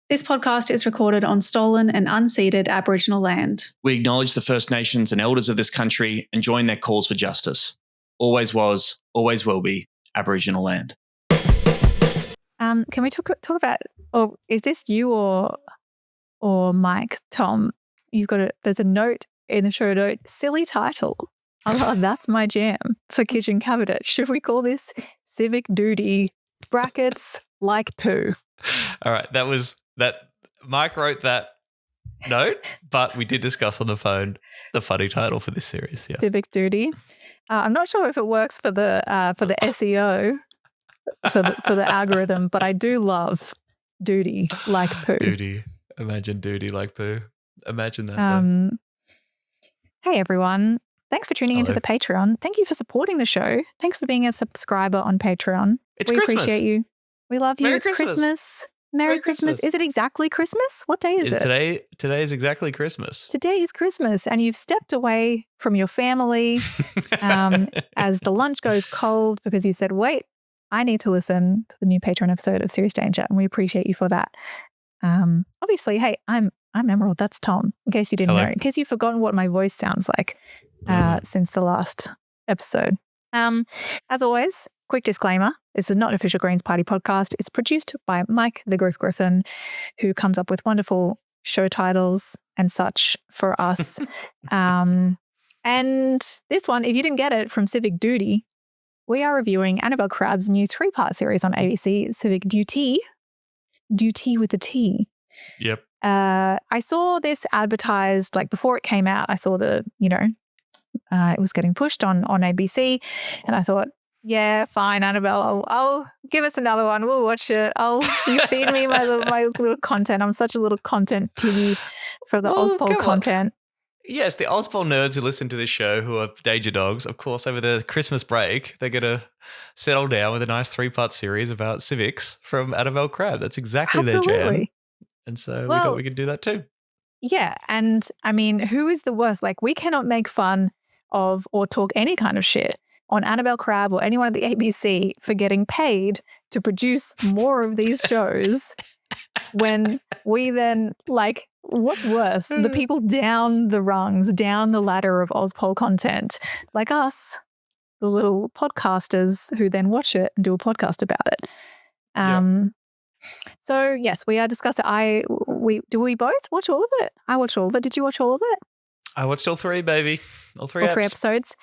This podcast is recorded on stolen and unceded Aboriginal land. We acknowledge the First Nations and elders of this country and join their calls for justice. Always was, always will be Aboriginal land. Can we talk about, or is this you or Mike, Tom? There's a note in the show note, silly title. Oh, that's my jam for kitchen cabinet. Should we call this Civic Doodie brackets like poo? All right, that Mike wrote that note, but we did discuss on the phone the funny title for this series. Yeah. Civic Doodie. I'm not sure if it works for the SEO for the algorithm, but I do love Doodie like poo. Doodie. Imagine Doodie like poo. Imagine that. Hey everyone. Thanks for tuning into the Patreon. Thank you for supporting the show. Thanks for being a subscriber on Patreon. We appreciate you. We love you. Merry It's Christmas. Christmas. Merry Christmas. Is it exactly Christmas? What day is it? Today is exactly Christmas. Today is Christmas, and you've stepped away from your family as the lunch goes cold because you said, wait, I need to listen to the new Patreon episode of Serious Danger, and we appreciate you for that. Obviously, hey, I'm Emerald. That's Tom, in case you didn't know. In case you've forgotten what my voice sounds like since the last episode. As always, quick disclaimer, this is not an official Greens Party podcast. It's produced by Mike the Griffin, who comes up with wonderful show titles and such for us. And this one, if you didn't get it from Civic Doodie, we are reviewing Annabel Crabb's new 3-part series on ABC, Civic Duty. Duty with a T. Yep. I saw this advertised, like before it came out, I saw it was getting pushed on ABC, and I thought, yeah, fine, Annabel, I'll give us another one. We'll watch it. You feed me my little content. I'm such a little content piggy for the Ozpol content. Yes, the Ozpol nerds who listen to this show, who are danger dogs, of course, over the Christmas break, they're going to settle down with a nice 3-part series about civics from Annabel Crabb. That's exactly their jam. And so we thought we could do that too. Yeah. And I mean, who is the worst? Like, we cannot make fun of or talk any kind of shit on Annabel Crabb or anyone at the ABC for getting paid to produce more of these shows when we then, like, what's worse? The people down the rungs, down the ladder of Ozpol content, like us, the little podcasters who then watch it and do a podcast about it. So yes, we are discussing. Do we both watch all of it? I watched all of it. Did you watch all of it? I watched all 3, baby. All 3 episodes.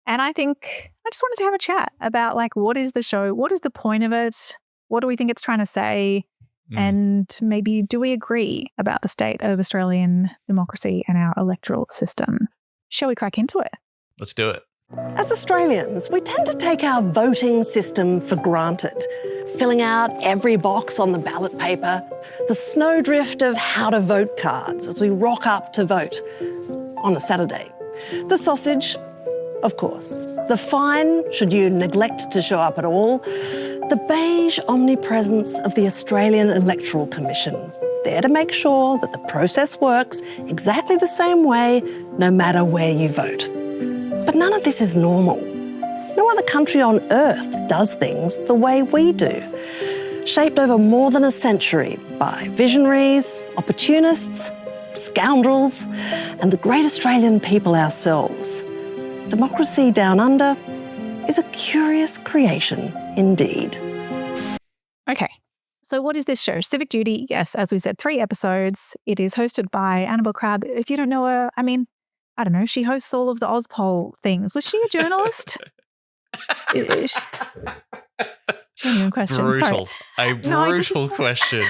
And I think I just wanted to have a chat about, like, what is the show? What is the point of it? What do we think it's trying to say? And maybe do we agree about the state of Australian democracy and our electoral system? Shall we crack into it? Let's do it. As Australians, we tend to take our voting system for granted, filling out every box on the ballot paper, the snowdrift of how to vote cards as we rock up to vote on a Saturday. The sausage, of course. The fine, should you neglect to show up at all. The beige omnipresence of the Australian Electoral Commission, there to make sure that the process works exactly the same way, no matter where you vote. But none of this is normal. No other country on earth does things the way we do, shaped over more than a century by visionaries, opportunists, scoundrels, and the great Australian people ourselves. Democracy down under is a curious creation indeed. Okay, so what is this show? Civic Duty, yes, as we said, 3 episodes. It is hosted by Annabel Crabb. If you don't know her, I mean, I don't know, she hosts all of the Ozpol things. Was she a journalist? Genuine question. Brutal. Sorry. A brutal question.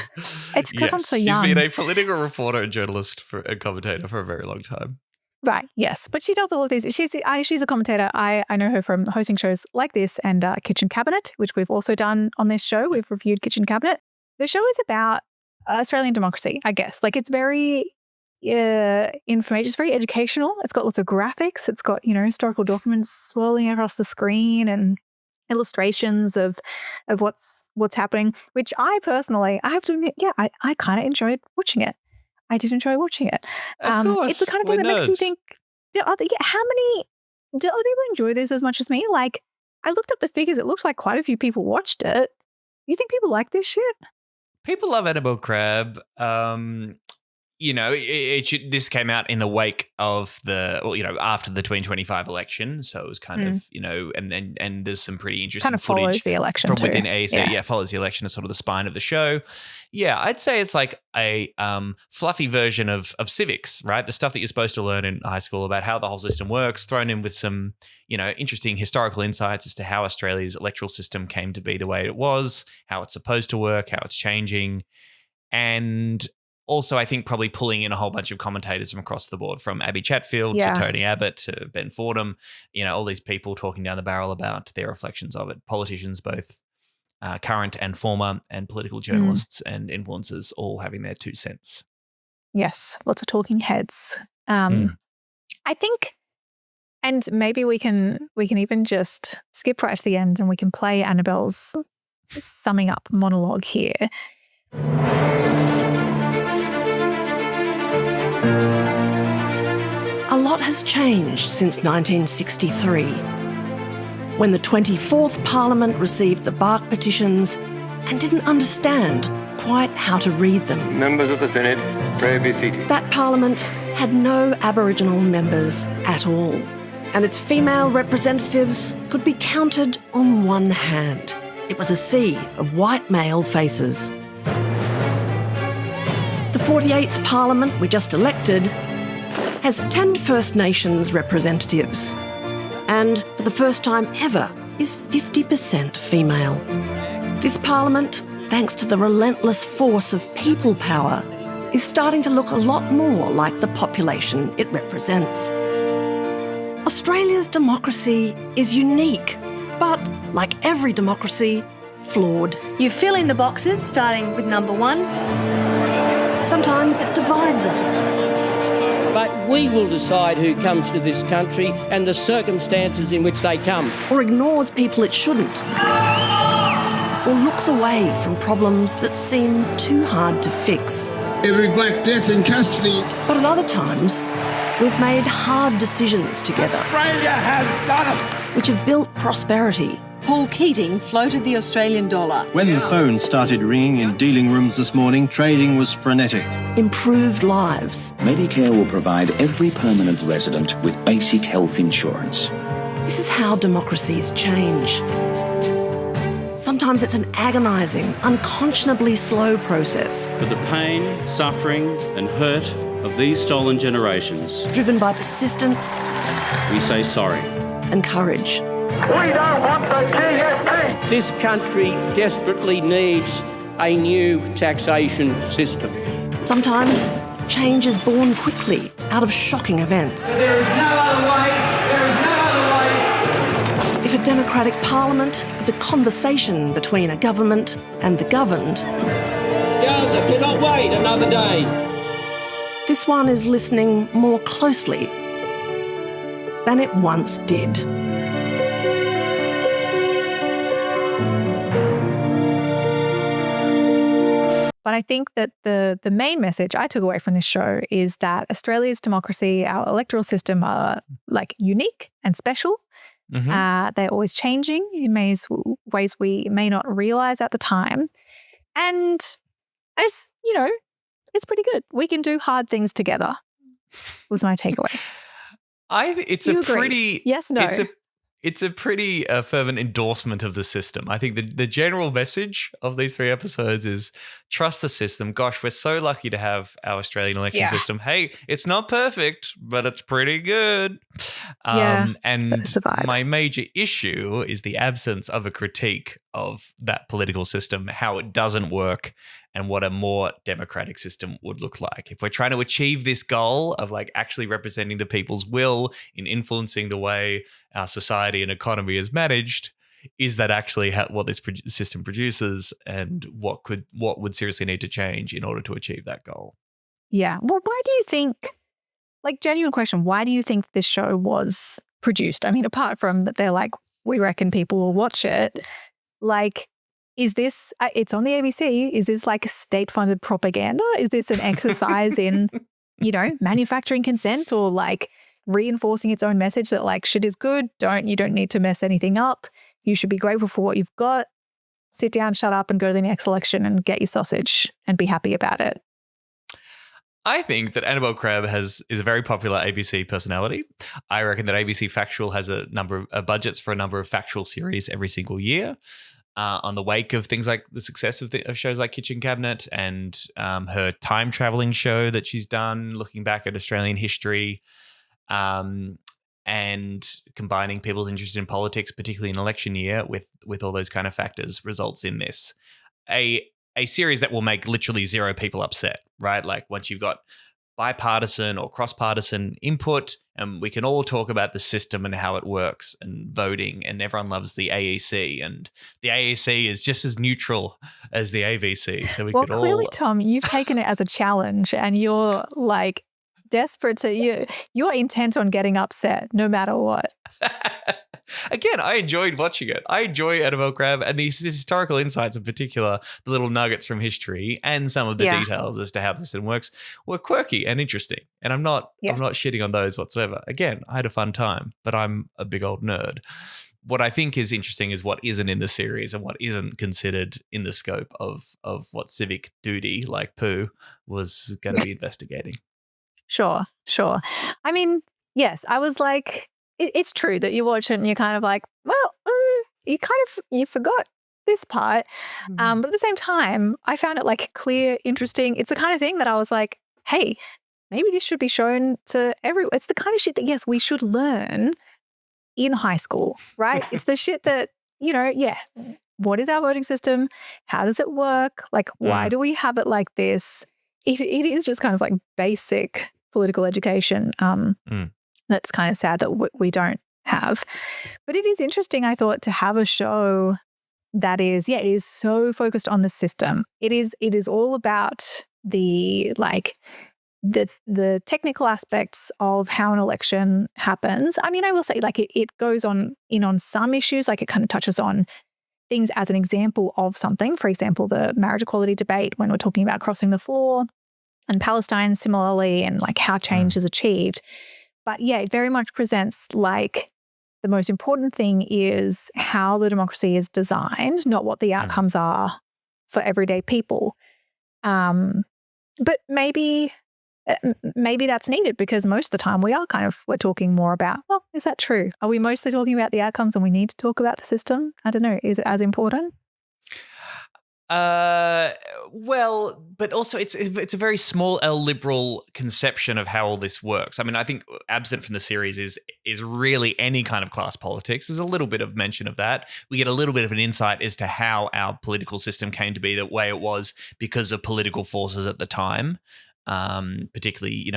It's because I'm so young. She's been a political reporter and journalist and commentator for a very long time. Right, yes. But she does all of these. She's a commentator. I know her from hosting shows like this and Kitchen Cabinet, which we've also done on this show. We've reviewed Kitchen Cabinet. The show is about Australian democracy, I guess. Like, it's very information. It's very educational. It's got lots of graphics. It's got, historical documents swirling across the screen and illustrations of what's happening, which I personally, I have to admit, I kind of enjoyed watching it. I did enjoy watching it. Of course, it's the kind of thing that makes me think, how many, do other people enjoy this as much as me? Like, I looked up the figures. It looks like quite a few people watched it. You think people like this shit? People love Annabel Crabb. This came out in the wake of after the 2025 election. So it was kind of, and there's some pretty interesting kind of follows footage the election from too. within AEC. Yeah, follows the election as sort of the spine of the show. Yeah, I'd say it's like a fluffy version of civics, right? The stuff that you're supposed to learn in high school about how the whole system works, thrown in with some, interesting historical insights as to how Australia's electoral system came to be the way it was, how it's supposed to work, how it's changing. And also, I think probably pulling in a whole bunch of commentators from across the board, from Abby Chatfield to Tony Abbott to Ben Fordham, all these people talking down the barrel about their reflections of it. Politicians, both current and former, and political journalists and influencers all having their 2 cents. Yes, lots of talking heads. I think, and maybe we can even just skip right to the end and we can play Annabel's summing up monologue here. A lot has changed since 1963, when the 24th Parliament received the bark petitions and didn't understand quite how to read them. Members of the Senate, pray be seated. That Parliament had no Aboriginal members at all, and its female representatives could be counted on one hand. It was a sea of white male faces. The 48th Parliament we just elected has 10 First Nations representatives, and for the first time ever is 50% female. This Parliament, thanks to the relentless force of people power, is starting to look a lot more like the population it represents. Australia's democracy is unique, but like every democracy, flawed. You fill in the boxes, starting with number 1. Sometimes it divides us. But we will decide who comes to this country and the circumstances in which they come. Or ignores people it shouldn't. Or looks away from problems that seem too hard to fix. Every black death in custody. But at other times, we've made hard decisions together. Australia has done it! Which have built prosperity. Paul Keating floated the Australian dollar. When the phone started ringing in dealing rooms this morning, trading was frenetic. Improved lives. Medicare will provide every permanent resident with basic health insurance. This is how democracies change. Sometimes it's an agonising, unconscionably slow process. For the pain, suffering and hurt of these stolen generations, driven by persistence, we say sorry. And courage. We don't want the GST! This country desperately needs a new taxation system. Sometimes change is born quickly out of shocking events. There is no other way. There is no other way. If a democratic parliament is a conversation between a government and the governed, Gaza cannot wait another day. This one is listening more closely than it once did. But I think that the main message I took away from this show is that Australia's democracy, our electoral system are like unique and special. They're always changing in ways we may not realise at the time. And it's, it's pretty good. We can do hard things together, was my takeaway. Yes, no. It's a pretty fervent endorsement of the system. I think the general message of these 3 episodes is trust the system. Gosh, we're so lucky to have our Australian election system. Hey, it's not perfect, but it's pretty good. And my major issue is the absence of a critique of that political system, how it doesn't work, and what a more democratic system would look like. If we're trying to achieve this goal of like actually representing the people's will in influencing the way our society and economy is managed, is that actually what this system produces, and what would seriously need to change in order to achieve that goal? Yeah. Well, why do you think, like, genuine question, why do you think this show was produced? I mean, apart from that they're like, we reckon people will watch it, like, is this, it's on the ABC, is this like state-funded propaganda? Is this an exercise in, manufacturing consent, or like reinforcing its own message that like shit is good, you don't need to mess anything up, you should be grateful for what you've got? sit down, shut up, and go to the next election and get your sausage and be happy about it? I think that Annabel Crabb is a very popular ABC personality. I reckon that ABC Factual has a number of budgets for a number of factual series every single year. On the wake of things like the success of shows like Kitchen Cabinet and her time traveling show that she's done, looking back at Australian history, and combining people's interest in politics, particularly in election year, with all those kind of factors, results in this a series that will make literally zero people upset, right? Like once you've got bipartisan or cross-partisan input, and we can all talk about the system and how it works and voting, and everyone loves the AEC, and the AEC is just as neutral as the AVC. So we could all... Well, clearly, Tom, you've taken it as a challenge, and you're like desperate to... You're intent on getting upset no matter what. Again, I enjoyed watching it. I enjoy Annabel Crabb and these historical insights in particular, the little nuggets from history and some of the details as to how the system works were quirky and interesting. And I'm not shitting on those whatsoever. Again, I had a fun time, but I'm a big old nerd. What I think is interesting is what isn't in the series and what isn't considered in the scope of what Civic Doodie, like Pooh, was going to be investigating. Sure. I mean, yes, I was like... It's true that you watch it and you're kind of like, well, you forgot this part. But at the same time, I found it like clear, interesting. It's the kind of thing that I was like, hey, maybe this should be shown to everyone. It's the kind of shit that, yes, we should learn in high school, right? It's the shit that, what is our voting system? How does it work? Like, why do we have it like this? It is just kind of like basic political education. That's kind of sad that we don't have. But it is interesting, I thought, to have a show that is, it is so focused on the system. It is all about the technical aspects of how an election happens. I mean, I will say like it goes on some issues, like it kind of touches on things as an example of something. For example, the marriage equality debate when we're talking about crossing the floor, and Palestine similarly, and like how change is achieved. But yeah, it very much presents like the most important thing is how the democracy is designed, not what the outcomes are for everyday people. But maybe that's needed because most of the time we're talking more about, well, is that true? Are we mostly talking about the outcomes and we need to talk about the system? I don't know. Is it as important? Well, but also it's a very small L liberal conception of how all this works. I mean, I think absent from the series is really any kind of class politics. There's a little bit of mention of that. We get a little bit of an insight as to how our political system came to be the way it was because of political forces at the time. Particularly,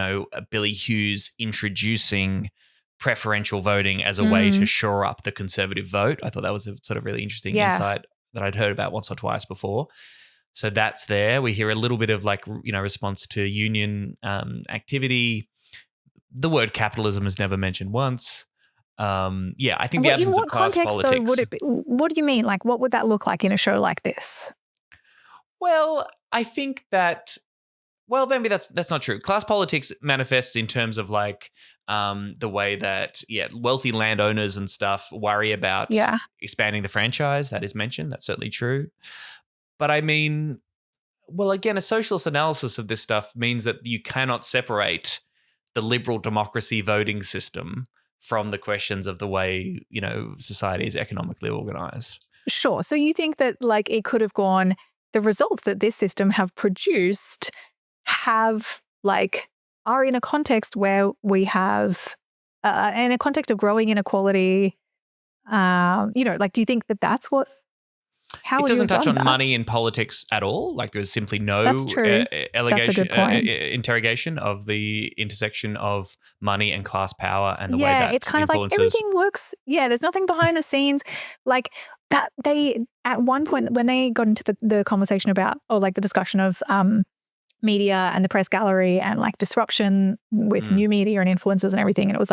Billy Hughes introducing preferential voting as a way to shore up the conservative vote. I thought that was a sort of really interesting insight that I'd heard about once or twice before. So that's there. We hear a little bit of response to union activity. The word capitalism is never mentioned once. I think the absence of class politics. What do you mean? Like, what would that look like in a show like this? Well, I think that, maybe that's not true. Class politics manifests in terms of the way that, wealthy landowners and stuff worry about expanding the franchise. That is mentioned. That's certainly true. But I mean, again, a socialist analysis of this stuff means that you cannot separate the liberal democracy voting system from the questions of the way, society is economically organized. Sure. So you think that it could have gone, the results that this system have produced are in a context where we have, in a context of growing inequality, do you think that that's what, how it doesn't touch on money in politics at all? There's simply no interrogation of the intersection of money and class power and the way that it's kind influences. of like everything works. Yeah, there's nothing behind the scenes. That they, at one point when they got into the conversation about, the discussion of media and the press gallery and disruption with new media and influencers and everything. And it was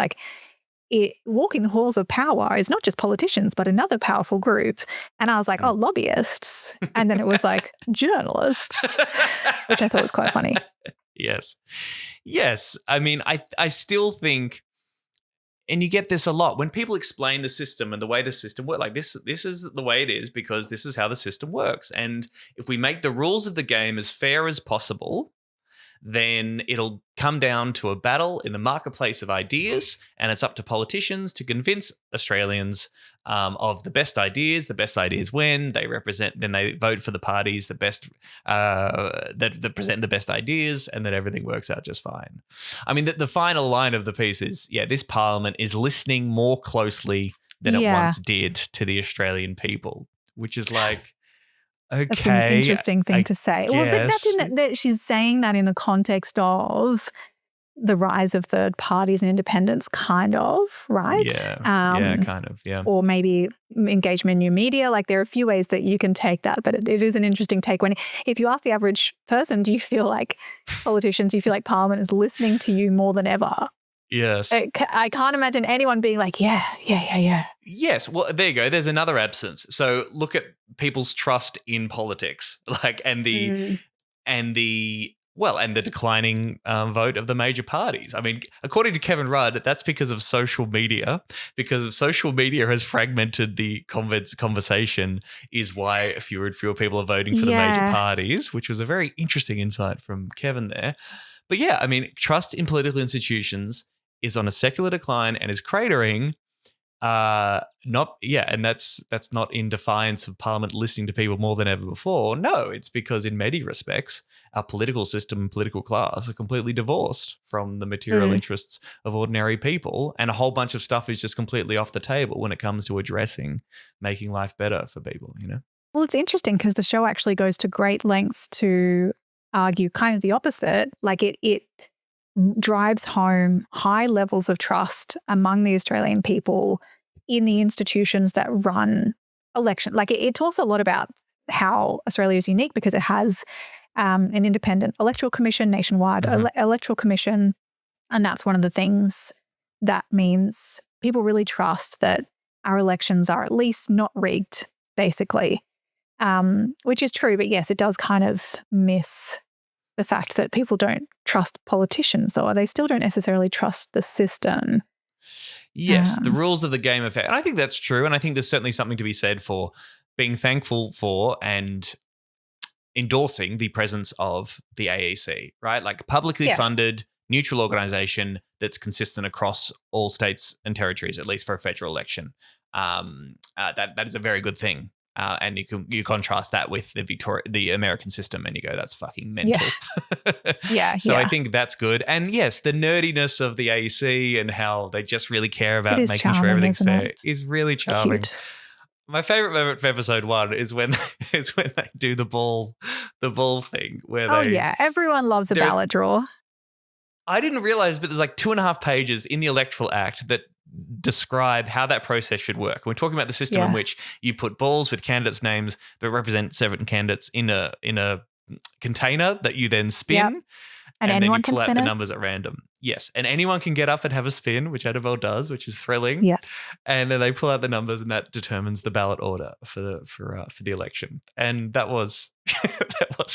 walking the halls of power is not just politicians, but another powerful group. And I was like, lobbyists. And then it was journalists, which I thought was quite funny. Yes. I mean, I still think you get this a lot when people explain the system and the way the system works. Like this is the way it is because this is how the system works. And if we make the rules of the game as fair as possible, then it'll come down to a battle in the marketplace of ideas, and it's up to politicians to convince Australians of the best ideas. The best ideas win. They vote for the parties that present the best ideas, and then everything works out just fine. I mean, the final line of the piece is, this Parliament is listening more closely than it once did to the Australian people, which is like, okay, that's an interesting thing to say. Yes. Well, but that's that she's saying that in the context of the rise of third parties and independents, kind of, right? Yeah, kind of, yeah. Or maybe engagement in new media. Like there are a few ways that you can take that, but it is an interesting take. If you ask the average person, do you feel like politicians, do you feel like Parliament is listening to you more than ever? Yes. I can't imagine anyone being like, yeah. Yes. Well, there you go. There's another absence. So look at people's trust in politics, and the declining vote of the major parties. I mean, according to Kevin Rudd, that's because of social media. Because social media has fragmented the conversation, is why fewer and fewer people are voting for the major parties, which was a very interesting insight from Kevin there. But yeah, I mean, trust in political institutions is on a secular decline and is cratering. And that's not in defiance of Parliament listening to people more than ever before. No, it's because in many respects, our political system and political class are completely divorced from the material interests of ordinary people, and a whole bunch of stuff is just completely off the table when it comes to making life better for people, Well, it's interesting because the show actually goes to great lengths to argue kind of the opposite. Like it drives home high levels of trust among the Australian people in the institutions that run election. Like it talks a lot about how Australia is unique because it has an independent electoral commission, nationwide electoral commission. And that's one of the things that means people really trust that our elections are at least not rigged, basically, which is true. But yes, it does kind of miss the fact that people don't trust politicians, or they still don't necessarily trust the system. Yes, the rules of the game affect. And I think that's true. And I think there's certainly something to be said for being thankful for and endorsing the presence of the AEC, right? Like publicly funded, neutral organisation that's consistent across all states and territories, at least for a federal election. That is a very good thing. And you contrast that with the American system, and you go, that's fucking mental. So I think that's good. And yes, the nerdiness of the AEC and how they just really care about making sure everything's fair is really charming. Cute. My favorite moment of episode 1 is when they do the ball thing where everyone loves a ballot draw. I didn't realize, but there's like 2.5 pages in the Electoral Act that describe how that process should work. We're talking about the system in which you put balls with candidates' names that represent certain candidates in a container that you then spin. And anyone then you can pull spin out the it? Numbers at random. Yes. And anyone can get up and have a spin, which Annabel does, which is thrilling. Yeah. And then they pull out the numbers, and that determines the ballot order for the election. And that was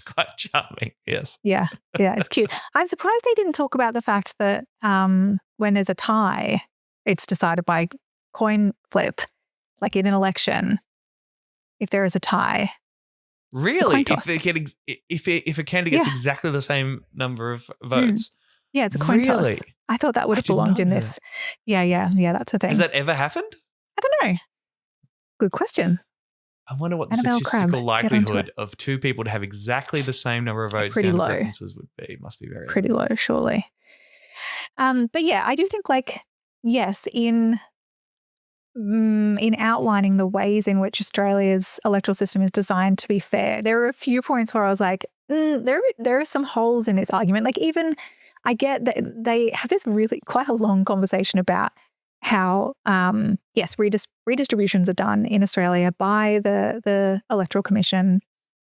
quite charming. Yes. Yeah. It's cute. I'm surprised they didn't talk about the fact that when there's a tie, it's decided by coin flip, like in an election. If there is a tie. Really? If a candidate gets exactly the same number of votes? Yeah, it's a coin toss. I thought that would have belonged in this. Yeah, that's a thing. Has that ever happened? I don't know. Good question. I wonder what the Annabel statistical Crabb, likelihood of two people to have exactly the same number of votes pretty low. Preferences would be. Must be very pretty low, surely. But yeah, I do think yes, in outlining the ways in which Australia's electoral system is designed to be fair, there are a few points where I was like, there are some holes in this argument. Like even I get that they have this really quite a long conversation about how, redistributions are done in Australia by the Electoral Commission.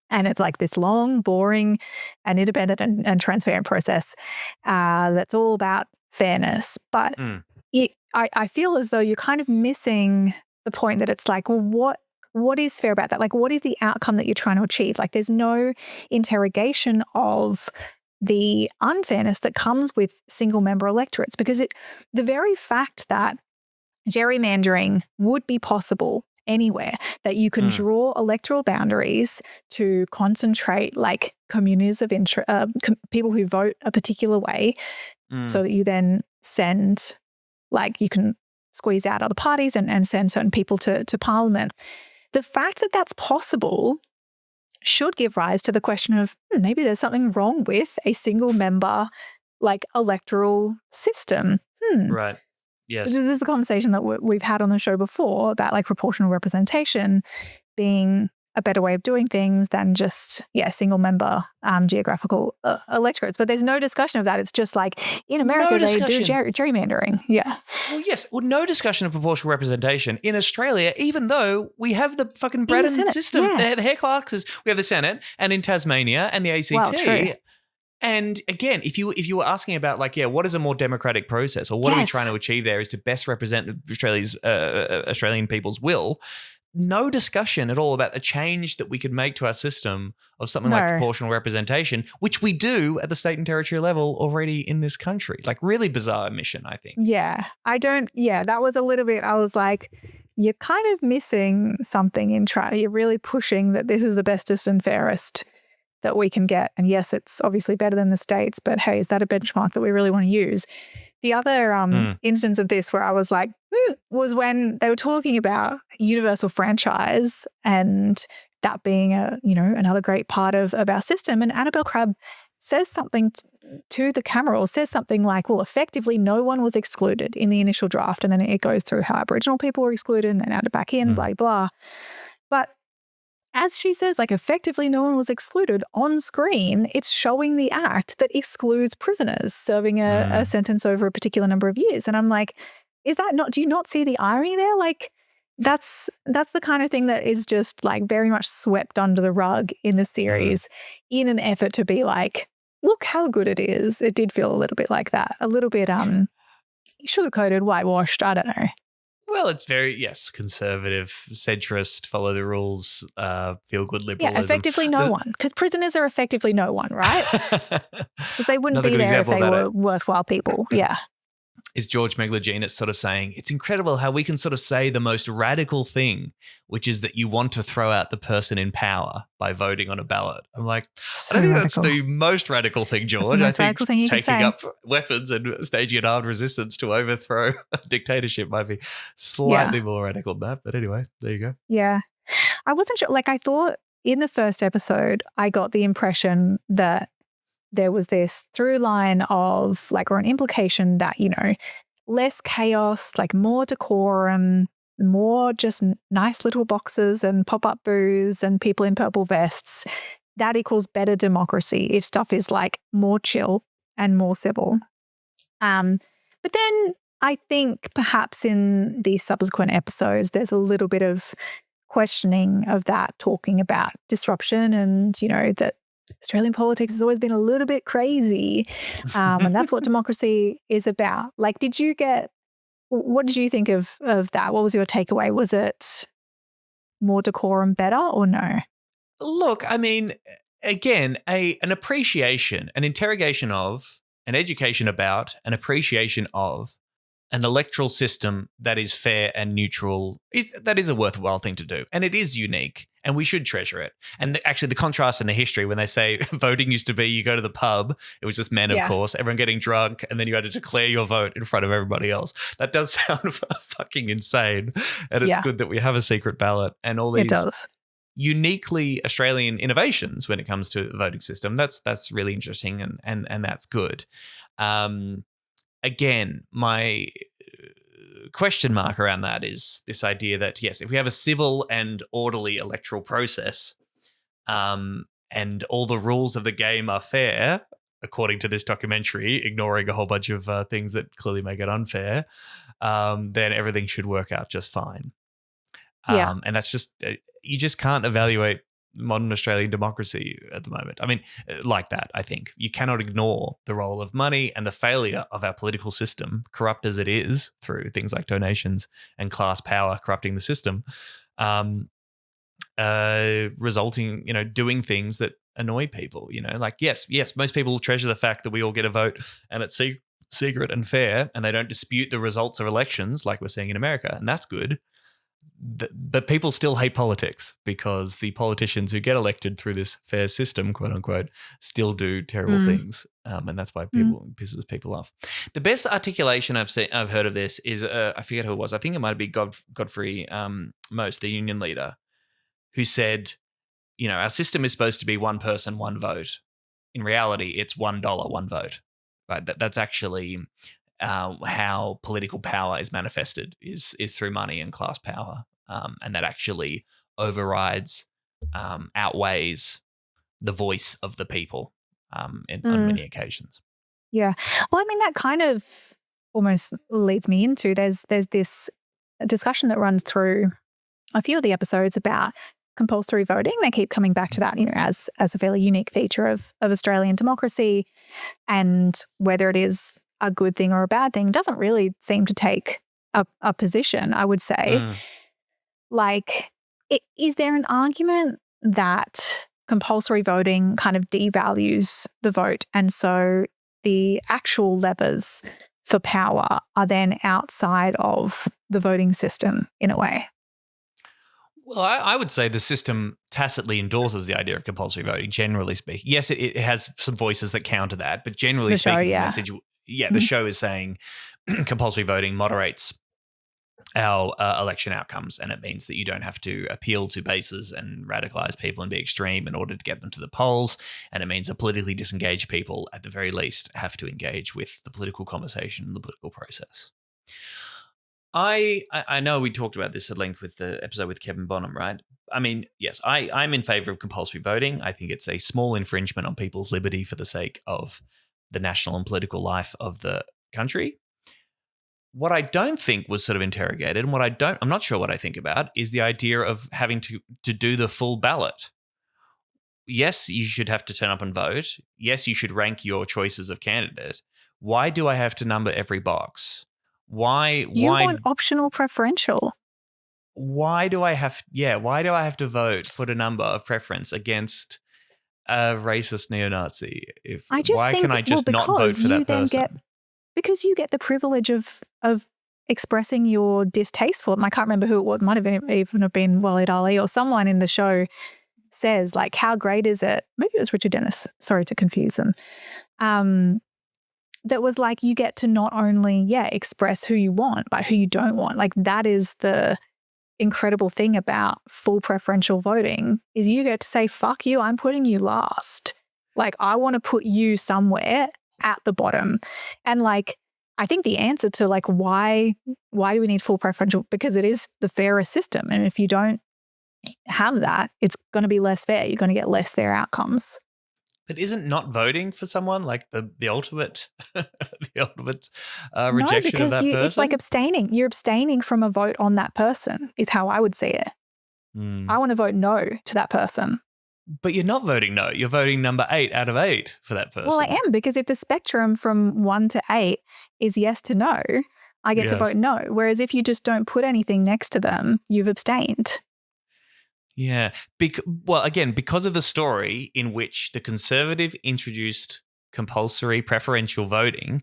And it's like this long, boring and independent and transparent process that's all about fairness. But I feel as though you're kind of missing the point that it's like, well, what is fair about that? Like, what is the outcome that you're trying to achieve? Like, there's no interrogation of the unfairness that comes with single member electorates, because the very fact that gerrymandering would be possible anywhere, that you can draw electoral boundaries to concentrate like communities of interest, people who vote a particular way, so that you then send, like you can squeeze out other parties and send certain people to Parliament. The fact that that's possible should give rise to the question of maybe there's something wrong with a single member like electoral system. Right. Yes. This is the conversation that we've had on the show before about like proportional representation being a better way of doing things than just, single member geographical electorates. But there's no discussion of that. It's just like in America, they do gerrymandering. Yeah. Well, yes. Well, no discussion of proportional representation in Australia, even though we have the fucking Brennan system. Yeah. The hair classes. We have the Senate, and in Tasmania and the ACT. Well, true. And again, if you were asking about like, what is a more democratic process, or what are we trying to achieve there is to best represent Australian people's will, no discussion at all about the change that we could make to our system of something like proportional representation, which we do at the state and territory level already in this country. Like really bizarre mission, I think. Yeah. That was a little bit, I was like, you're kind of missing something you're really pushing that this is the bestest and fairest that we can get. And yes, it's obviously better than the States, but hey, is that a benchmark that we really want to use? The other instance of this where I was like, was when they were talking about universal franchise and that being another great part of our system. And Annabel Crabb says something to the camera, or says something like, well, effectively no one was excluded in the initial draft. And then it goes through how Aboriginal people were excluded and then added back in, blah, blah. But as she says, like effectively no one was excluded on screen, it's showing the act that excludes prisoners serving a sentence over a particular number of years. And I'm like, do you not see the irony there? Like that's the kind of thing that is just like very much swept under the rug in the series in an effort to be like, look how good it is. It did feel a little bit like that, a little bit sugar-coated, whitewashed, I don't know. Well, it's very, conservative, centrist, follow the rules, feel good liberalism. Yeah, effectively no one. Because prisoners are effectively no one, right? Because they wouldn't be there if they were worthwhile people. Yeah. Is George Megalogenis sort of saying, it's incredible how we can sort of say the most radical thing, which is that you want to throw out the person in power by voting on a ballot. I'm like, I don't think that's the most radical thing, George. I think taking up weapons and staging an armed resistance to overthrow a dictatorship might be slightly more radical than that. But anyway, there you go. Yeah. I wasn't sure. Like I thought in the first episode, I got the impression that there was this through line of like, or an implication that, less chaos, like more decorum, more just nice little boxes and pop-up booths and people in purple vests. That equals better democracy if stuff is like more chill and more civil. But then I think perhaps in these subsequent episodes, there's a little bit of questioning of that, talking about disruption and, that Australian politics has always been a little bit crazy. And that's what democracy is about. Like, what did you think of that? What was your takeaway? Was it more decorum better or no? Look, I mean, again, an appreciation, an interrogation of, an education about, an appreciation of an electoral system that is fair and neutral, that is a worthwhile thing to do. And it is unique and we should treasure it. And actually the contrast in the history when they say voting used to be you go to the pub, it was just men, of course, everyone getting drunk, and then you had to declare your vote in front of everybody else. That does sound fucking insane. And it's good that we have a secret ballot and all these uniquely Australian innovations when it comes to the voting system. That's really interesting and that's good. Again, my question mark around that is this idea that, yes, if we have a civil and orderly electoral process and all the rules of the game are fair, according to this documentary, ignoring a whole bunch of things that clearly make it unfair, then everything should work out just fine. And that's just, you just can't evaluate modern Australian democracy at the moment. I mean, like that, I think. You cannot ignore the role of money and the failure of our political system, corrupt as it is through things like donations and class power corrupting the system, resulting, doing things that annoy people, like, yes, most people treasure the fact that we all get a vote and it's secret and fair, and they don't dispute the results of elections like we're seeing in America, and that's good. But people still hate politics because the politicians who get elected through this fair system, quote unquote, still do terrible things, and that's why pisses people off. The best articulation I've heard of this is I forget who it was. I think it might be Godfrey Most, the union leader, who said, our system is supposed to be one person, one vote. In reality, it's $1, one vote. Right? That's actually how political power is manifested is through money and class power, and that actually overrides, outweighs the voice of the people on many occasions. Yeah. Well, I mean, that kind of almost leads me into there's this discussion that runs through a few of the episodes about compulsory voting. They keep coming back to that, as a fairly unique feature of Australian democracy, and whether it is a good thing or a bad thing doesn't really seem to take a position, I would say. Is there an argument that compulsory voting kind of devalues the vote, and so the actual levers for power are then outside of the voting system in a way? Well, I would say the system tacitly endorses the idea of compulsory voting, generally speaking. Yes, it has some voices that counter that, but generally speaking, the message, the show is saying compulsory voting moderates our election outcomes, and it means that you don't have to appeal to bases and radicalize people and be extreme in order to get them to the polls, and it means that politically disengaged people, at the very least, have to engage with the political conversation and the political process. I know we talked about this at length with the episode with Kevin Bonham, right? I mean, yes, I'm in favor of compulsory voting. I think it's a small infringement on people's liberty for the sake of the national and political life of the country. What I don't think was sort of interrogated, and I'm not sure what I think about, is the idea of having to do the full ballot. Yes, you should have to turn up and vote. Yes, you should rank your choices of candidate. Why do I have to number every box? Why want optional preferential? Why do I have to vote, put a number of preference against a racist neo-Nazi? Why can I just not vote for that person? Because you get the privilege of expressing your distaste for them. I can't remember who it was. Might have even been Walid Ali or someone in the show says, how great is it? Maybe it was Richard Dennis. Sorry to confuse them. That was you get to not only, express who you want, but who you don't want. That is the incredible thing about full preferential voting is you get to say, fuck you, I'm putting you last. I want to put you somewhere at the bottom. And I think the answer to why do we need full preferential? Because it is the fairer system. And if you don't have that, it's going to be less fair. You're going to get less fair outcomes. But isn't not voting for someone the ultimate rejection no, of that person? It's like abstaining. You're abstaining from a vote on that person is how I would see it. I want to vote no to that person. But you're not voting no. You're voting number 8 out of 8 for that person. Well, I am, because if the spectrum from 1 to 8 is yes to no, I get to vote no. Whereas if you just don't put anything next to them, you've abstained. Yeah. Because of the story in which the Conservative introduced compulsory preferential voting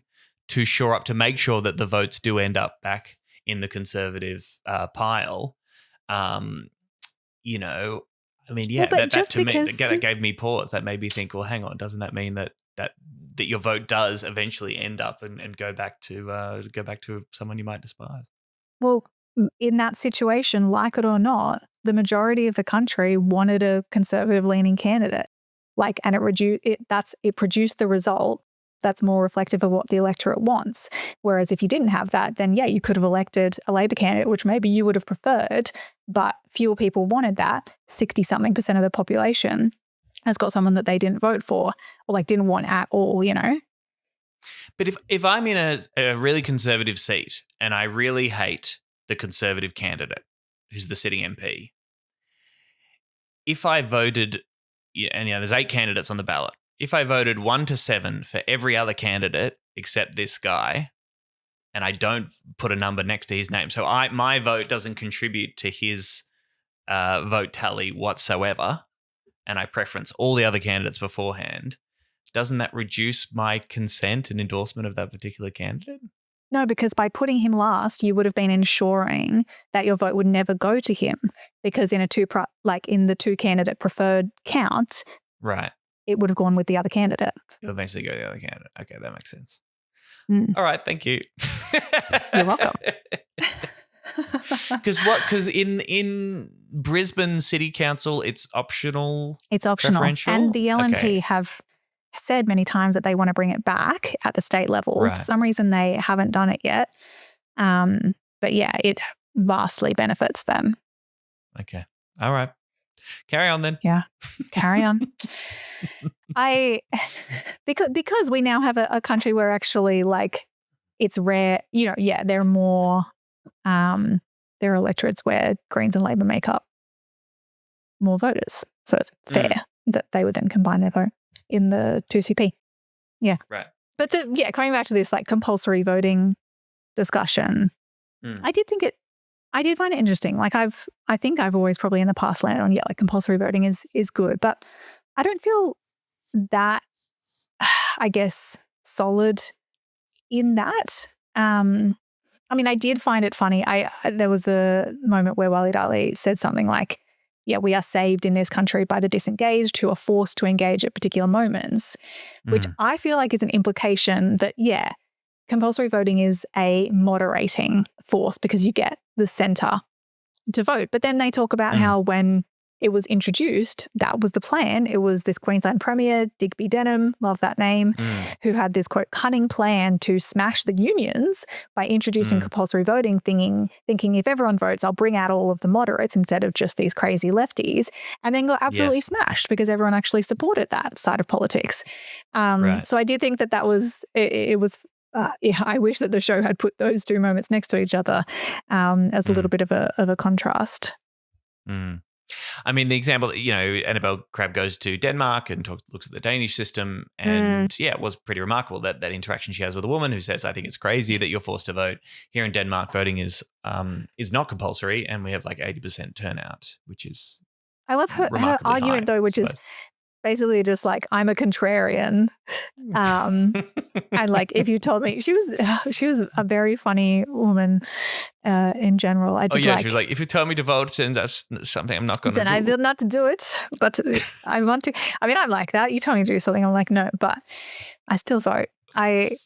to make sure that the votes do end up back in the Conservative pile, that gave me pause. That made me think, well, hang on, doesn't that mean that your vote does eventually end up and go back to someone you might despise? Well, in that situation, like it or not, the majority of the country wanted a conservative-leaning candidate. And it produced the result that's more reflective of what the electorate wants. Whereas if you didn't have that, then you could have elected a Labor candidate, which maybe you would have preferred, but fewer people wanted that. 60-something% of the population has got someone that they didn't vote for or didn't want at all, But if I'm in a really conservative seat and I really hate the Conservative candidate who's the sitting MP, if I voted, and there's 8 candidates on the ballot, if I voted 1 to 7 for every other candidate except this guy, and I don't put a number next to his name, so my vote doesn't contribute to his vote tally whatsoever, and I preference all the other candidates beforehand, doesn't that reduce my consent and endorsement of that particular candidate? No, because by putting him last, you would have been ensuring that your vote would never go to him, because in the two candidate preferred count, right, it would have gone with the other candidate. You'll eventually go to the other candidate. Okay, that makes sense. Mm. All right, thank you. You're welcome. Because in Brisbane City Council, it's optional. It's optional, preferential? and the LNP Okay. have said many times that they want to bring it back at the state level. Right. For some reason, they haven't done it yet. But yeah, it vastly benefits them. Okay. All right. Carry on then. Yeah, carry on. Because we now have a country where actually it's rare, there are more, there are electorates where Greens and Labor make up more voters. So it's fair that they would then combine their vote in the 2CP. Yeah. Right. But coming back to this compulsory voting discussion, I did find it interesting. I think I've always probably in the past landed on, compulsory voting is good, but I don't feel that, I guess, solid in that. I did find it funny. There was a moment where Walid Ali said something like, we are saved in this country by the disengaged who are forced to engage at particular moments, which I feel like is an implication that, compulsory voting is a moderating force because you get the centre to vote. But then they talk about how when it was introduced, that was the plan. It was this Queensland Premier, Digby Denham, love that name, who had this, quote, cunning plan to smash the unions by introducing compulsory voting, thinking if everyone votes, I'll bring out all of the moderates instead of just these crazy lefties, and then got absolutely smashed because everyone actually supported that side of politics. So I did think that was, it was, I wish that the show had put those two moments next to each other as a little bit of a contrast. The example, Annabel Crabb goes to Denmark and looks at the Danish system, and it was pretty remarkable that interaction she has with a woman who says, "I think it's crazy that you're forced to vote. Here in Denmark, voting is not compulsory, and we have 80% turnout, which is." I love her argument though, which is basically just I'm a contrarian. And if you told me, she was a very funny woman in general. She was like, if you tell me to vote, then that's something I'm not going to do. I will not do it, but I want to. I'm like that. You told me to do something. I'm like, no, but I still vote. The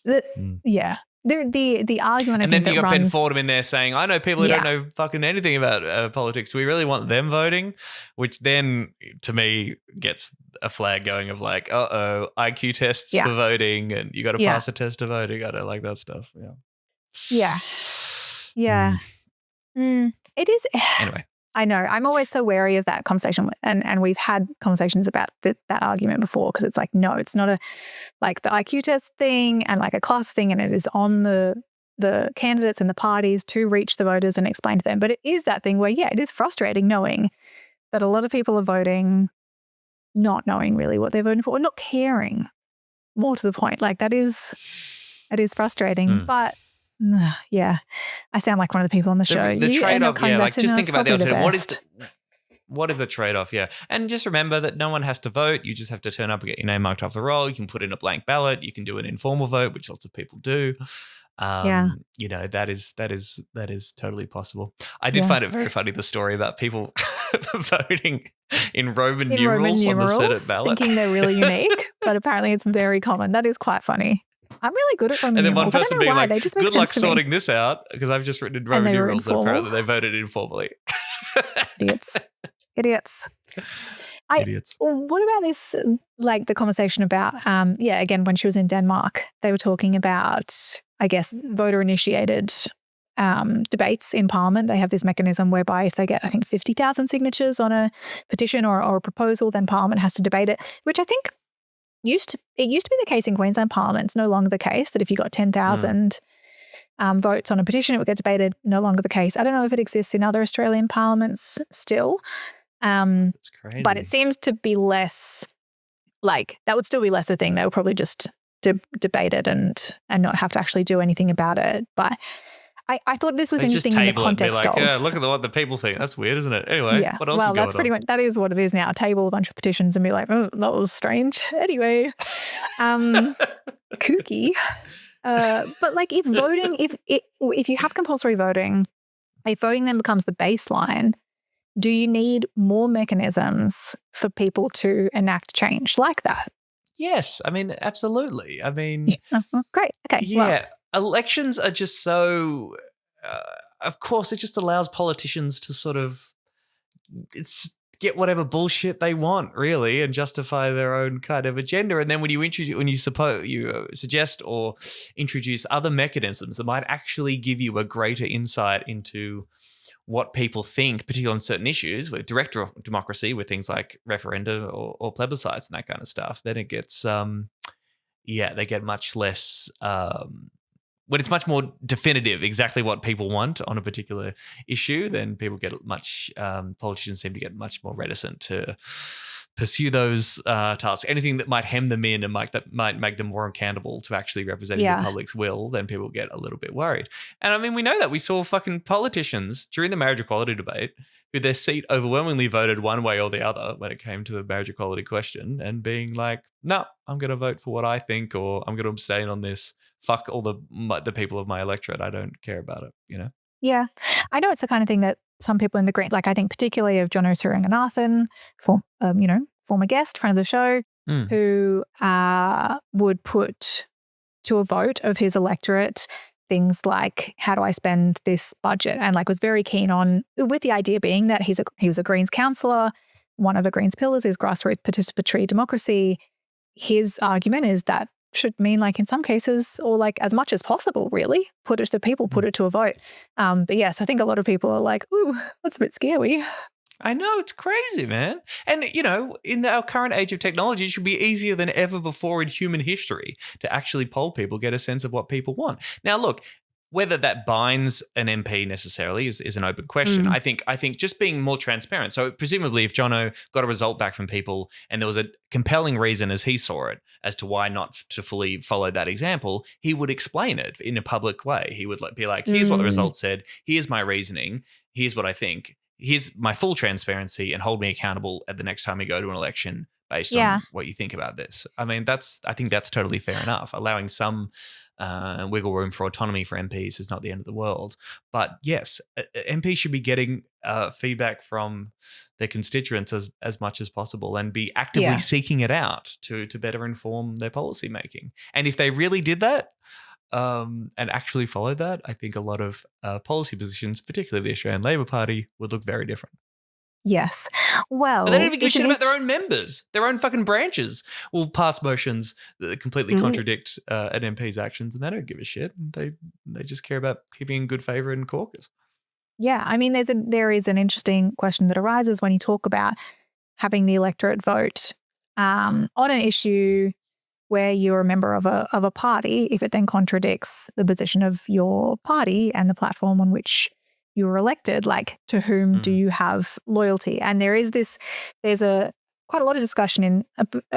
argument. And then you got Ben Fordham in there saying, I know people who don't know fucking anything about politics. Do we really want them voting? Which then, to me, gets a flag going of IQ tests for voting, and you got to pass a test to vote. You got to that stuff. Yeah. It is. Anyway. I know. I'm always so wary of that conversation, and we've had conversations about that argument before, because it's no, it's not the IQ test thing and a class thing, and it is on the candidates and the parties to reach the voters and explain to them. But it is that thing where, it is frustrating knowing that a lot of people are voting not knowing really what they're voting for, or not caring, more to the point. It is frustrating, but I sound like one of the people on the show. The trade-off, just think about the alternative. The what is the trade-off? Yeah. And just remember that no one has to vote. You just have to turn up and get your name marked off the roll. You can put in a blank ballot. You can do an informal vote, which lots of people do. That is totally possible. I did find it very funny, the story about people voting in Roman numerals on the Senate ballot. Thinking they're really unique, but apparently it's very common. That is quite funny. I'm really good at Roman numerals. And then numerals. one person being why. They just make good luck sense to me. sorting this out, because I've just written in Roman numerals that apparently they voted informally. Idiots. Idiots. What about this, the conversation about, again, when she was in Denmark, they were talking about, I guess, voter-initiated debates in Parliament. They have this mechanism whereby if they get, I think, 50,000 signatures on a petition or a proposal, then Parliament has to debate it, which I think used to be the case in Queensland Parliament. It's no longer the case that if you got 10,000 votes on a petition, it would get debated. No longer the case. I don't know if it exists in other Australian parliaments still. It's crazy. But it seems to be less, that would still be less a thing. They would probably just debate it and not have to actually do anything about it. But I thought this was They interesting just in the table it and be context like, of. yeah, look at what the people think. That's weird, isn't it? Anyway, what else is going that's pretty on? much, that is what it is now. Table a bunch of petitions and be like, oh, that was strange. Anyway, kooky. But like if voting, if you have compulsory voting, if voting then becomes the baseline, do you need more mechanisms for people to enact change like that? Yes. I mean, absolutely. I mean, great. Okay. Yeah. Elections are just so, of course, it just allows politicians to sort of get whatever bullshit they want, really, and justify their own kind of agenda. And then when you suggest or introduce other mechanisms that might actually give you a greater insight into what people think, particularly on certain issues, with direct democracy, with things like referenda or plebiscites and that kind of stuff, then it gets, they get much less. When it's much more definitive exactly what people want on a particular issue, then people get politicians seem to get much more reticent to pursue those tasks. Anything that might hem them in and that might make them more accountable to actually representing the public's will, then people get a little bit worried. And I mean, we know that. We saw fucking politicians during the marriage equality debate who their seat overwhelmingly voted one way or the other when it came to the marriage equality question, and being like, no, I'm going to vote for what I think, or I'm going to abstain on this. Fuck all the people of my electorate. I don't care about it, you know? Yeah. I know it's the kind of thing that some people in the Green, like I think particularly of Jono Suranganathan, former guest, friend of the show, who would put to a vote of his electorate things like, how do I spend this budget? And like was very keen on, with the idea being that he was a Greens councillor. One of the Greens pillars is grassroots participatory democracy. His argument is that should mean like in some cases, or like as much as possible, really, put it to a vote. But yes, I think a lot of people are like, ooh, that's a bit scary. I know, it's crazy, man. And, you know, in our current age of technology, it should be easier than ever before in human history to actually poll people, get a sense of what people want. Now, look, whether that binds an MP necessarily is an open question. I think just being more transparent. So presumably if Jono got a result back from people and there was a compelling reason as he saw it as to why not to fully follow that example, he would explain it in a public way. He would be like, here's what the result said. Here's my reasoning. Here's what I think. Here's my full transparency, and hold me accountable at the next time we go to an election based on what you think about this. I mean, I think that's totally fair enough. Allowing some wiggle room for autonomy for MPs is not the end of the world. But yes, MPs should be getting feedback from their constituents as much as possible, and be actively seeking it out to better inform their policy making. And if they really did that, and actually followed that, I think a lot of policy positions, particularly the Australian Labor Party, would look very different. Yes. Well, but they don't even give shit about their own members. Their own fucking branches will pass motions that completely contradict an MP's actions, and they don't give a shit. They just care about keeping in good favour in caucus. Yeah. I mean, there is an interesting question that arises when you talk about having the electorate vote on an issue where you're a member of a party, if it then contradicts the position of your party and the platform on which you were elected, like to whom do you have loyalty? And there's quite a lot of discussion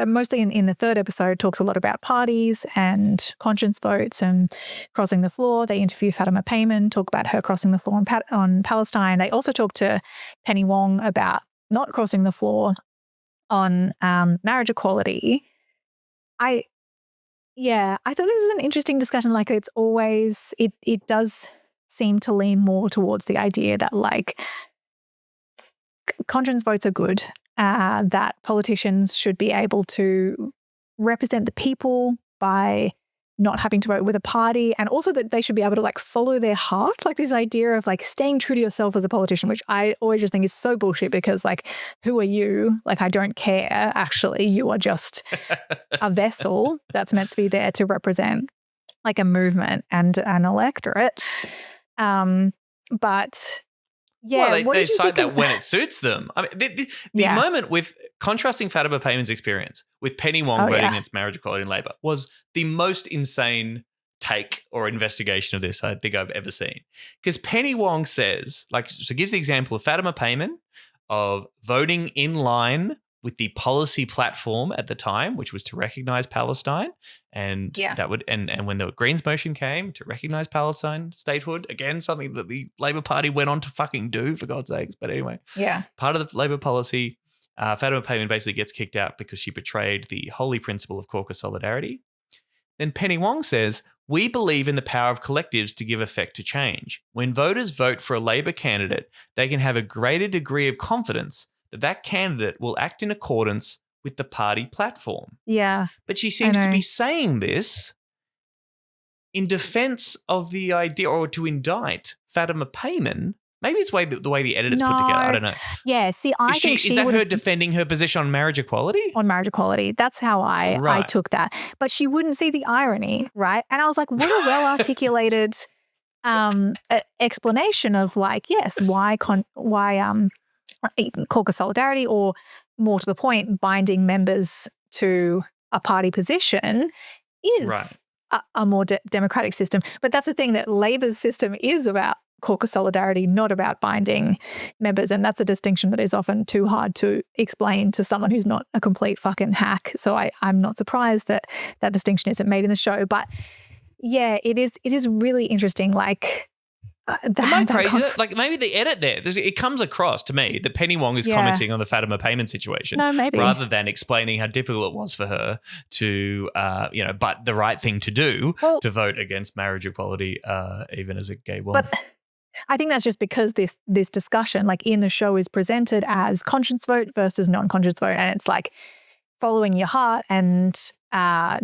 mostly in the third episode, talks a lot about parties and conscience votes and crossing the floor. They interview Fatima Payman, talk about her crossing the floor on Palestine. They also talk to Penny Wong about not crossing the floor on marriage equality. I thought this is an interesting discussion. Like it's always, it does seem to lean more towards the idea that like conscience votes are good, that politicians should be able to represent the people by not having to vote with a party, and also that they should be able to like follow their heart. Like this idea of like staying true to yourself as a politician, which I always just think is so bullshit, because like, who are you? Like, I don't care. Actually, you are just a vessel that's meant to be there to represent like a movement and an electorate. But yeah, well, they cite that when it suits them. I mean, the moment with contrasting Fatima Payman's experience with Penny Wong voting against marriage equality in Labor was the most insane take or investigation of this I think I've ever seen. Because Penny Wong says, gives the example of Fatima Payman of voting in line with the policy platform at the time, which was to recognize Palestine, and that would and when the Greens motion came to recognize Palestine statehood, again something that the Labor Party went on to fucking do, for God's sakes. But anyway, part of the Labor policy, Fatima Payman basically gets kicked out because she betrayed the holy principle of caucus solidarity. Then Penny Wong says, "We believe in the power of collectives to give effect to change. When voters vote for a Labor candidate, they can have a greater degree of confidence that that candidate will act in accordance with the party platform." Yeah. But she seems to be saying this in defense of the idea, or to indict Fatima Payman. Maybe it's the way the editors put together. I don't know. Yeah, see, I think is that her defending her position on marriage equality? On marriage equality. That's how I took that. But she wouldn't see the irony, right? And I was like, what a well-articulated explanation of like, yes, why caucus solidarity, or more to the point, binding members to a party position is a more democratic system. But that's the thing, that Labor's system is about caucus solidarity, not about binding members. And that's a distinction that is often too hard to explain to someone who's not a complete fucking hack. So I'm not surprised that that distinction isn't made in the show. But yeah, it is really interesting. Like, am I crazy? Like, maybe the edit there, it comes across to me that Penny Wong is commenting on the Fatima Payman situation, rather than explaining how difficult it was for her to, but the right thing to do to vote against marriage equality, even as a gay woman. But I think that's just because this discussion, like in the show, is presented as conscience vote versus non-conscience vote, and it's like following your heart and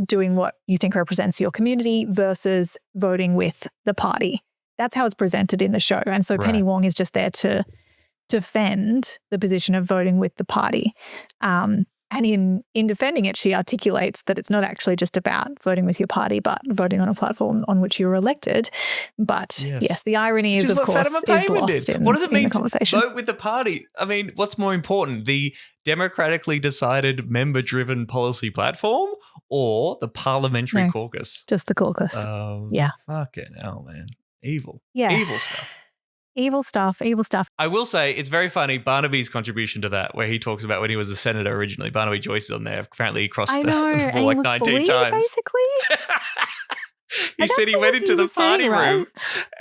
doing what you think represents your community versus voting with the party. That's how it's presented in the show. And so Penny Wong is just there to defend the position of voting with the party. And in defending it, she articulates that it's not actually just about voting with your party, but voting on a platform on which you were elected. But yes, the irony is, of course, is lost in what does it mean the conversation. To vote with the party? I mean, what's more important, the democratically decided member-driven policy platform or the parliamentary caucus? Just the caucus. Fucking hell, man. Evil. Yeah. Evil stuff. Evil stuff, evil stuff. I will say it's very funny, Barnaby's contribution to that, where he talks about when he was a senator originally. Barnaby Joyce is on there. Apparently he crossed the floor like 19 times. Basically. He said he went into the party room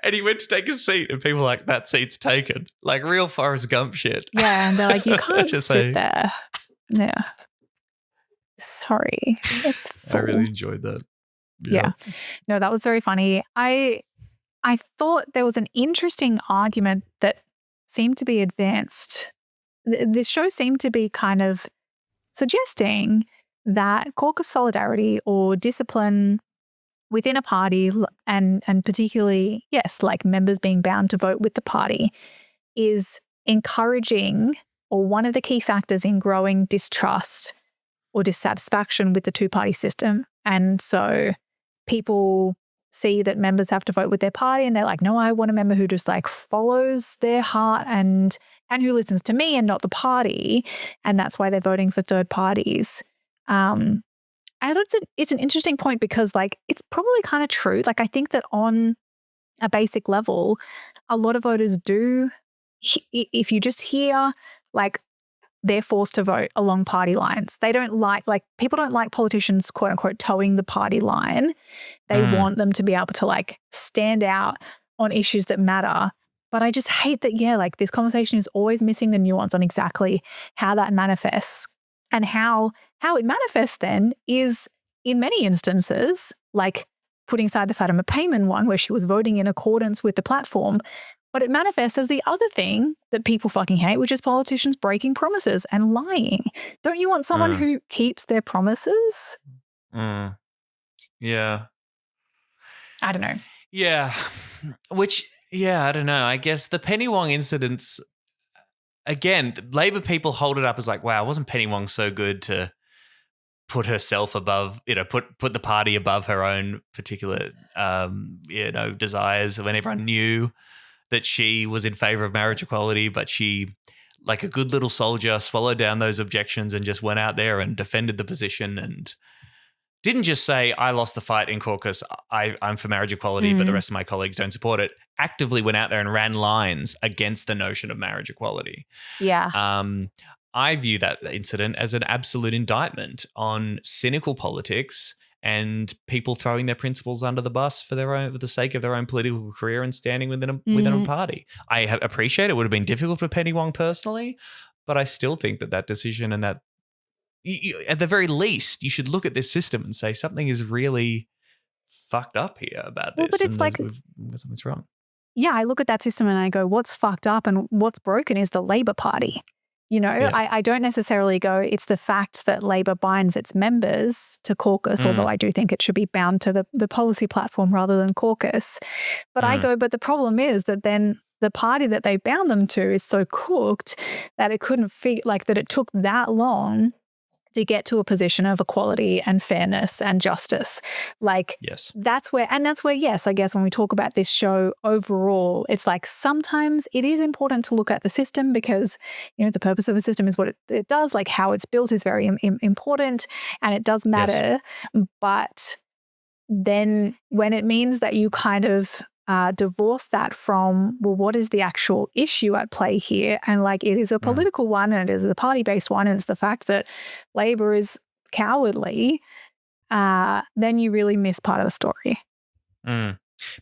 and he went to take a seat and people were like, that seat's taken. Like real Forrest Gump shit. Yeah, and they're like, you can't sit there. Yeah. Sorry. It's full. I really enjoyed that. Yeah. No, that was very funny. I thought there was an interesting argument that seemed to be advanced. This show seemed to be kind of suggesting that caucus solidarity or discipline within a party, and particularly, yes, like members being bound to vote with the party, is encouraging, or one of the key factors in growing distrust or dissatisfaction with the two-party system. And so people see that members have to vote with their party and they're like, no, I want a member who just like follows their heart and who listens to me and not the party. And that's why they're voting for third parties. I thought it's an interesting point because like it's probably kind of true. Like I think that on a basic level, a lot of voters do, if you just hear like they're forced to vote along party lines. They don't like people don't like politicians, quote unquote, towing the party line. They want them to be able to like stand out on issues that matter. But I just hate that, like this conversation is always missing the nuance on exactly how that manifests. And how it manifests then is in many instances, like putting aside the Fatima Payman one where she was voting in accordance with the platform, but it manifests as the other thing that people fucking hate, which is politicians breaking promises and lying. Don't you want someone who keeps their promises? Yeah. I don't know. Yeah. I don't know. I guess the Penny Wong incidents, again, Labor people hold it up as like, wow, wasn't Penny Wong so good to put herself above, put the party above her own particular, desires when everyone knew that she was in favor of marriage equality, but she, like a good little soldier, swallowed down those objections and just went out there and defended the position and didn't just say, I lost the fight in caucus, I'm for marriage equality, but the rest of my colleagues don't support it. Actively went out there and ran lines against the notion of marriage equality. Yeah. I view that incident as an absolute indictment on cynical politics and people throwing their principles under the bus for the sake of their own political career and standing within a party. I appreciate it would have been difficult for Penny Wong personally, but I still think that decision and that at the very least, you should look at this system and say something is really fucked up here about this. But it's something's wrong. Yeah, I look at that system and I go, what's fucked up and what's broken is the Labor Party. I don't necessarily go, it's the fact that Labor binds its members to caucus, although I do think it should be bound to the policy platform rather than caucus. But I go, but the problem is that then the party that they bound them to is so cooked that it couldn't that it took that long to get to a position of equality and fairness and justice. Yes. That's where, yes, I guess when we talk about this show overall, it's like sometimes it is important to look at the system because, the purpose of a system is what it does, like how it's built is very important and it does matter. Yes. But then when it means that you kind of divorce that from, well, what is the actual issue at play here? And it is a political one and it is a party-based one and it's the fact that Labor is cowardly, then you really miss part of the story.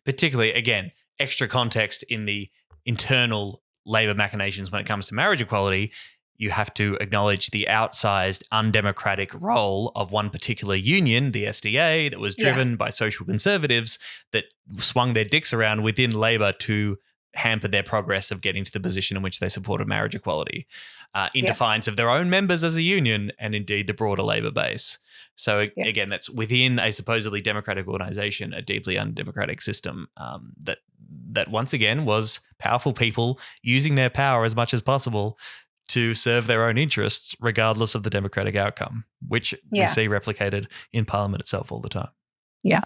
Particularly, again, extra context in the internal Labor machinations when it comes to marriage equality. You have to acknowledge the outsized, undemocratic role of one particular union, the SDA, that was driven by social conservatives that swung their dicks around within Labor to hamper their progress of getting to the position in which they supported marriage equality in defiance of their own members as a union and indeed the broader Labor base. So again, that's within a supposedly democratic organization, a deeply undemocratic system that once again was powerful people using their power as much as possible to serve their own interests, regardless of the democratic outcome, which we see replicated in Parliament itself all the time. Yeah.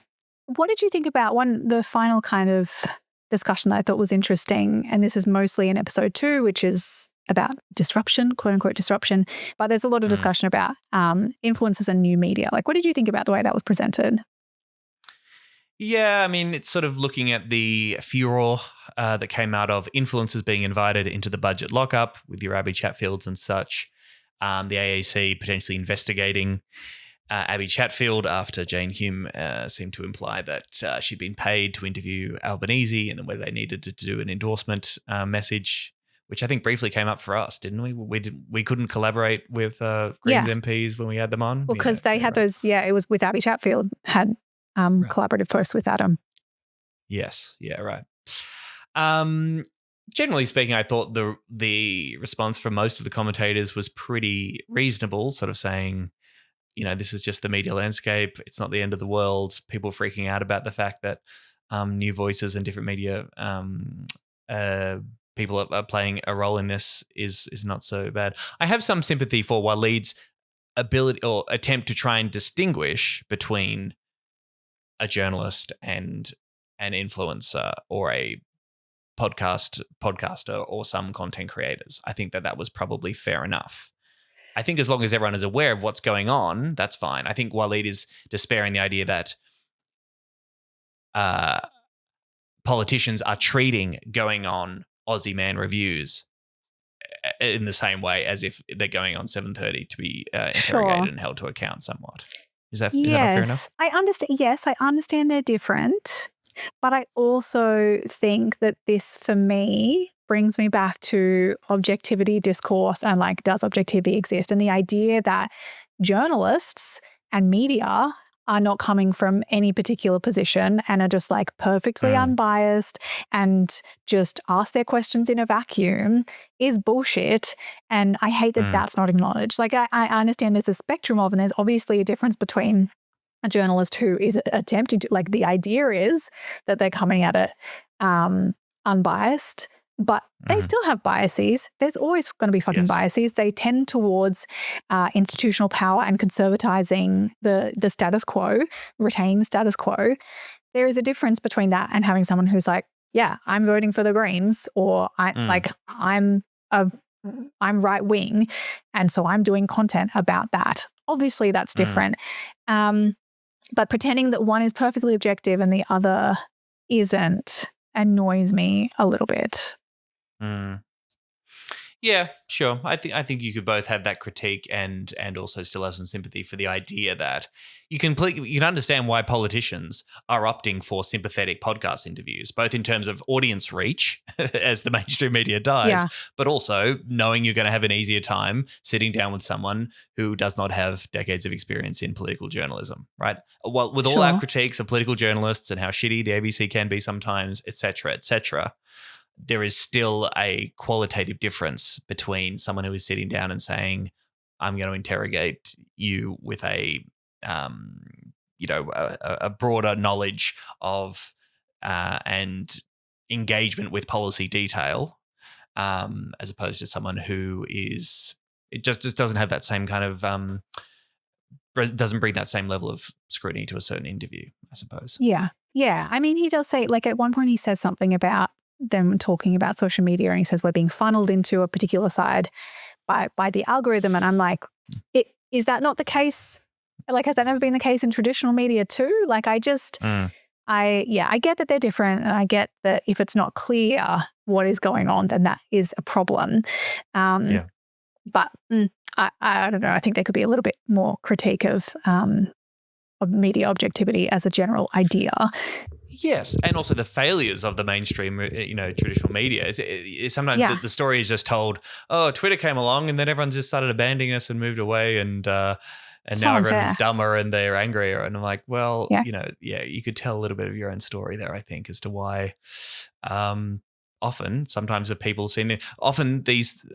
What did you think about the final kind of discussion that I thought was interesting? And this is mostly in episode 2, which is about disruption, quote unquote disruption. But there's a lot of discussion about influencers and new media. What did you think about the way that was presented? Yeah, I mean, it's sort of looking at the furor that came out of influencers being invited into the budget lockup with your Abby Chatfields and such. The AAC potentially investigating Abby Chatfield after Jane Hume seemed to imply that she'd been paid to interview Albanese and whether they needed to do an endorsement message, which I think briefly came up for us, didn't we? We couldn't collaborate with Greens MPs when we had them on. Well, because they had those, it was with Abby Chatfield, had collaborative posts with Adam. Yes. Yeah, right. Generally speaking, I thought the response from most of the commentators was pretty reasonable, sort of saying, this is just the media landscape. It's not the end of the world. People freaking out about the fact that new voices and different media people are playing a role in this is not so bad. I have some sympathy for Waleed's ability or attempt to try and distinguish between a journalist and an influencer or a podcaster or some content creators. I think that was probably fair enough. I think as long as everyone is aware of what's going on, that's fine. I think Waleed is despairing the idea that politicians are treating going on Aussie Man reviews in the same way as if they're going on 7:30 to be interrogated and held to account somewhat. Is that not fair enough? I understand. Yes, I understand they're different, but I also think that this, for me, brings me back to objectivity discourse and does objectivity exist? And the idea that journalists and media are not coming from any particular position and are just perfectly unbiased and just ask their questions in a vacuum is bullshit. And I hate that that's not acknowledged. I understand there's a spectrum of, and there's obviously a difference between a journalist who is attempting to, the idea is that they're coming at it unbiased, but they still have biases. There's always going to be fucking biases. They tend towards institutional power and conservatizing the status quo, retaining the status quo. There is a difference between that and having someone who's I'm voting for the Greens, or I'm right wing, and so I'm doing content about that. Obviously, that's different. But pretending that one is perfectly objective and the other isn't annoys me a little bit. Yeah, sure. I think you could both have that critique and also still have some sympathy for the idea that you can understand why politicians are opting for sympathetic podcast interviews, both in terms of audience reach, as the mainstream media does, but also knowing you're going to have an easier time sitting down with someone who does not have decades of experience in political journalism, right? Well, with all our critiques of political journalists and how shitty the ABC can be sometimes, et cetera, there is still a qualitative difference between someone who is sitting down and saying, I'm going to interrogate you with a broader knowledge of and engagement with policy detail, as opposed to someone who it just doesn't have that same kind of doesn't bring that same level of scrutiny to a certain interview, I suppose. Yeah. I mean, he does say, like, at one point he says something about them talking about social media, and he says we're being funneled into a particular side by the algorithm, and I'm like, is that not the case? Like, has that never been the case in traditional media too? Like, I get that they're different, and I get that if it's not clear what is going on, then that is a problem. But I don't know. I think there could be a little bit more critique of media objectivity as a general idea. Yes, and also the failures of the mainstream, traditional media. Sometimes the story is just told, oh, Twitter came along and then everyone just started abandoning us and moved away, and now everyone's dumber and they're angrier. And I'm like, well, you could tell a little bit of your own story there, I think, as to why sometimes the people often these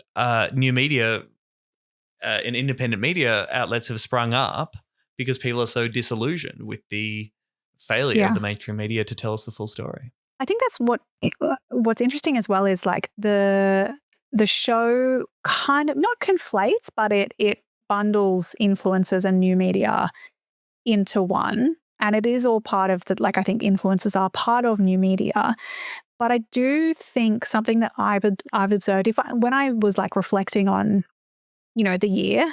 new media and independent media outlets have sprung up because people are so disillusioned with the failure of the mainstream media to tell us the full story. I think that's what's interesting as well is, like, the show kind of not conflates, but it bundles influencers and new media into one, and it is all part of the, like, I think influencers are part of new media. But I do think something that I've observed when I was, like, reflecting on, the year,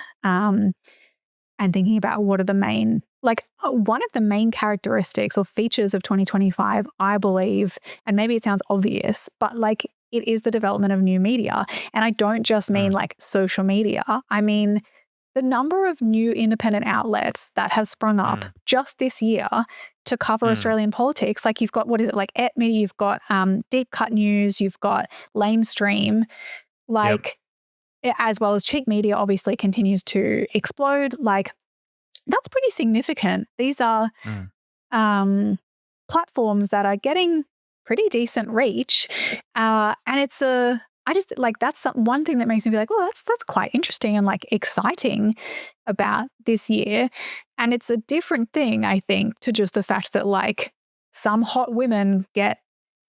and thinking about what are the main, like, one of the main characteristics or features of 2025, I believe, and maybe it sounds obvious, but, like, it is the development of new media. And I don't just mean like social media. I mean the number of new independent outlets that have sprung up just this year to cover Australian politics. Like, you've got, what is it, like Et Media, you've got Deep Cut News, you've got Lamestream, like, as well as Cheek Media obviously continues to explode. Like, that's pretty significant. These are platforms that are getting pretty decent reach. And that's one thing that makes me be like, well, that's quite interesting and, like, exciting about this year. And it's a different thing, I think, to just the fact that, like, some hot women get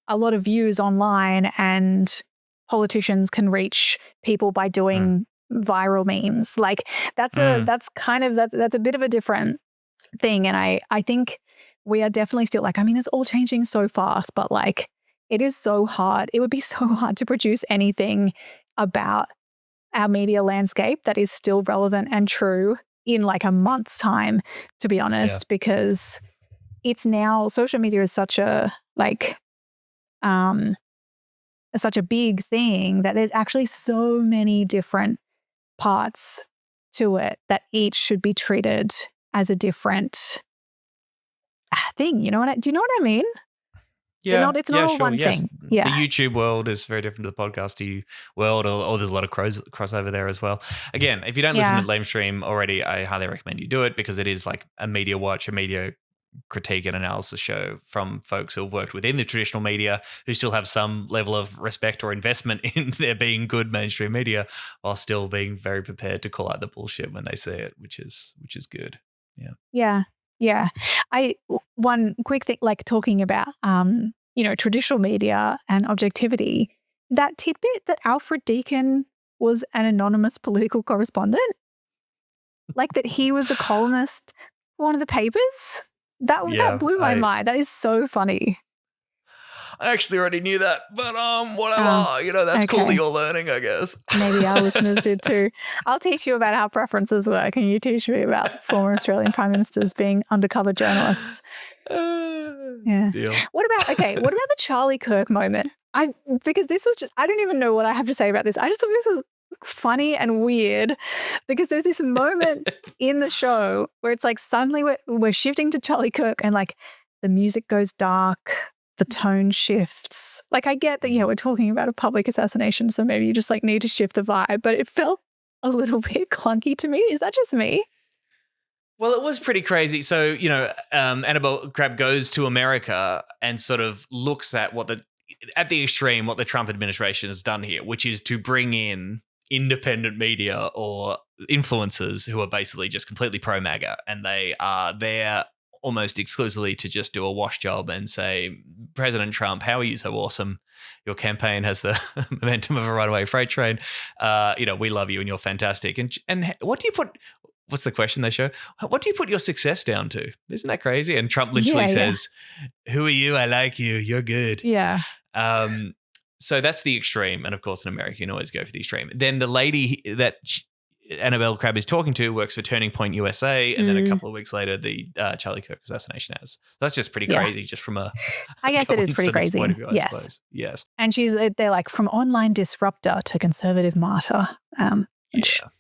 a lot of views online and politicians can reach people by doing viral memes. Like, that's a bit of a different thing. And I think we are definitely still, like, I mean, it's all changing so fast, but, like, it is so hard. It would be so hard to produce anything about our media landscape that is still relevant and true in, like, a month's time, to be honest, because it's now, social media is such a, like, such a big thing that there's actually so many different parts to it that each should be treated as a different thing. Do you know what I mean? Yeah, it's not all one thing. Yeah. The YouTube world is very different to the podcasty world, or there's a lot of crossover there as well. Again, if you don't listen to Lamestream already, I highly recommend you do it, because it is like a media watch, a media critique and analysis show from folks who have worked within the traditional media, who still have some level of respect or investment in there being good mainstream media, while still being very prepared to call out the bullshit when they see it, which is good. Yeah. One quick thing, like, talking about traditional media and objectivity, that tidbit that Alfred Deakin was an anonymous political correspondent, like, that he was the columnist for one of the papers. That blew my mind. That is so funny. I actually already knew that, but whatever. That's cool that you're learning, I guess. Maybe our listeners did too. I'll teach you about how preferences work, and you teach me about former Australian prime ministers being undercover journalists. Deal. What about the Charlie Kirk moment? Because this was just, I don't even know what I have to say about this. I just thought this was funny and weird because there's this moment in the show where it's like suddenly we're shifting to Charlie Kirk and like the music goes dark, the tone shifts. Like I get that, yeah, we're talking about a public assassination, so maybe you just like need to shift the vibe, but it felt a little bit clunky to me. Is that just me? Well, it was pretty crazy. So, you know, Annabel Crabb goes to America and sort of looks at at the extreme, what the Trump administration has done here, which is to bring in independent media or influencers who are basically just completely pro-MAGA, and they are there almost exclusively to just do a wash job and say, President Trump, how are you so awesome? Your campaign has the momentum of a runaway freight train. You know, we love you and you're fantastic. And what do you put? What's the question they show? What do you put your success down to? Isn't that crazy? And Trump literally says, who are you? I like you. You're good. Yeah. So that's the extreme. And of course, in America, you can always go for the extreme. Then the lady that Annabel Crabb is talking to works for Turning Point USA. And then a couple of weeks later, the Charlie Kirk assassination has. So that's just pretty crazy, just from a I guess it is pretty crazy. Point of view, I yes. suppose. Yes. And they're like from online disruptor to conservative martyr.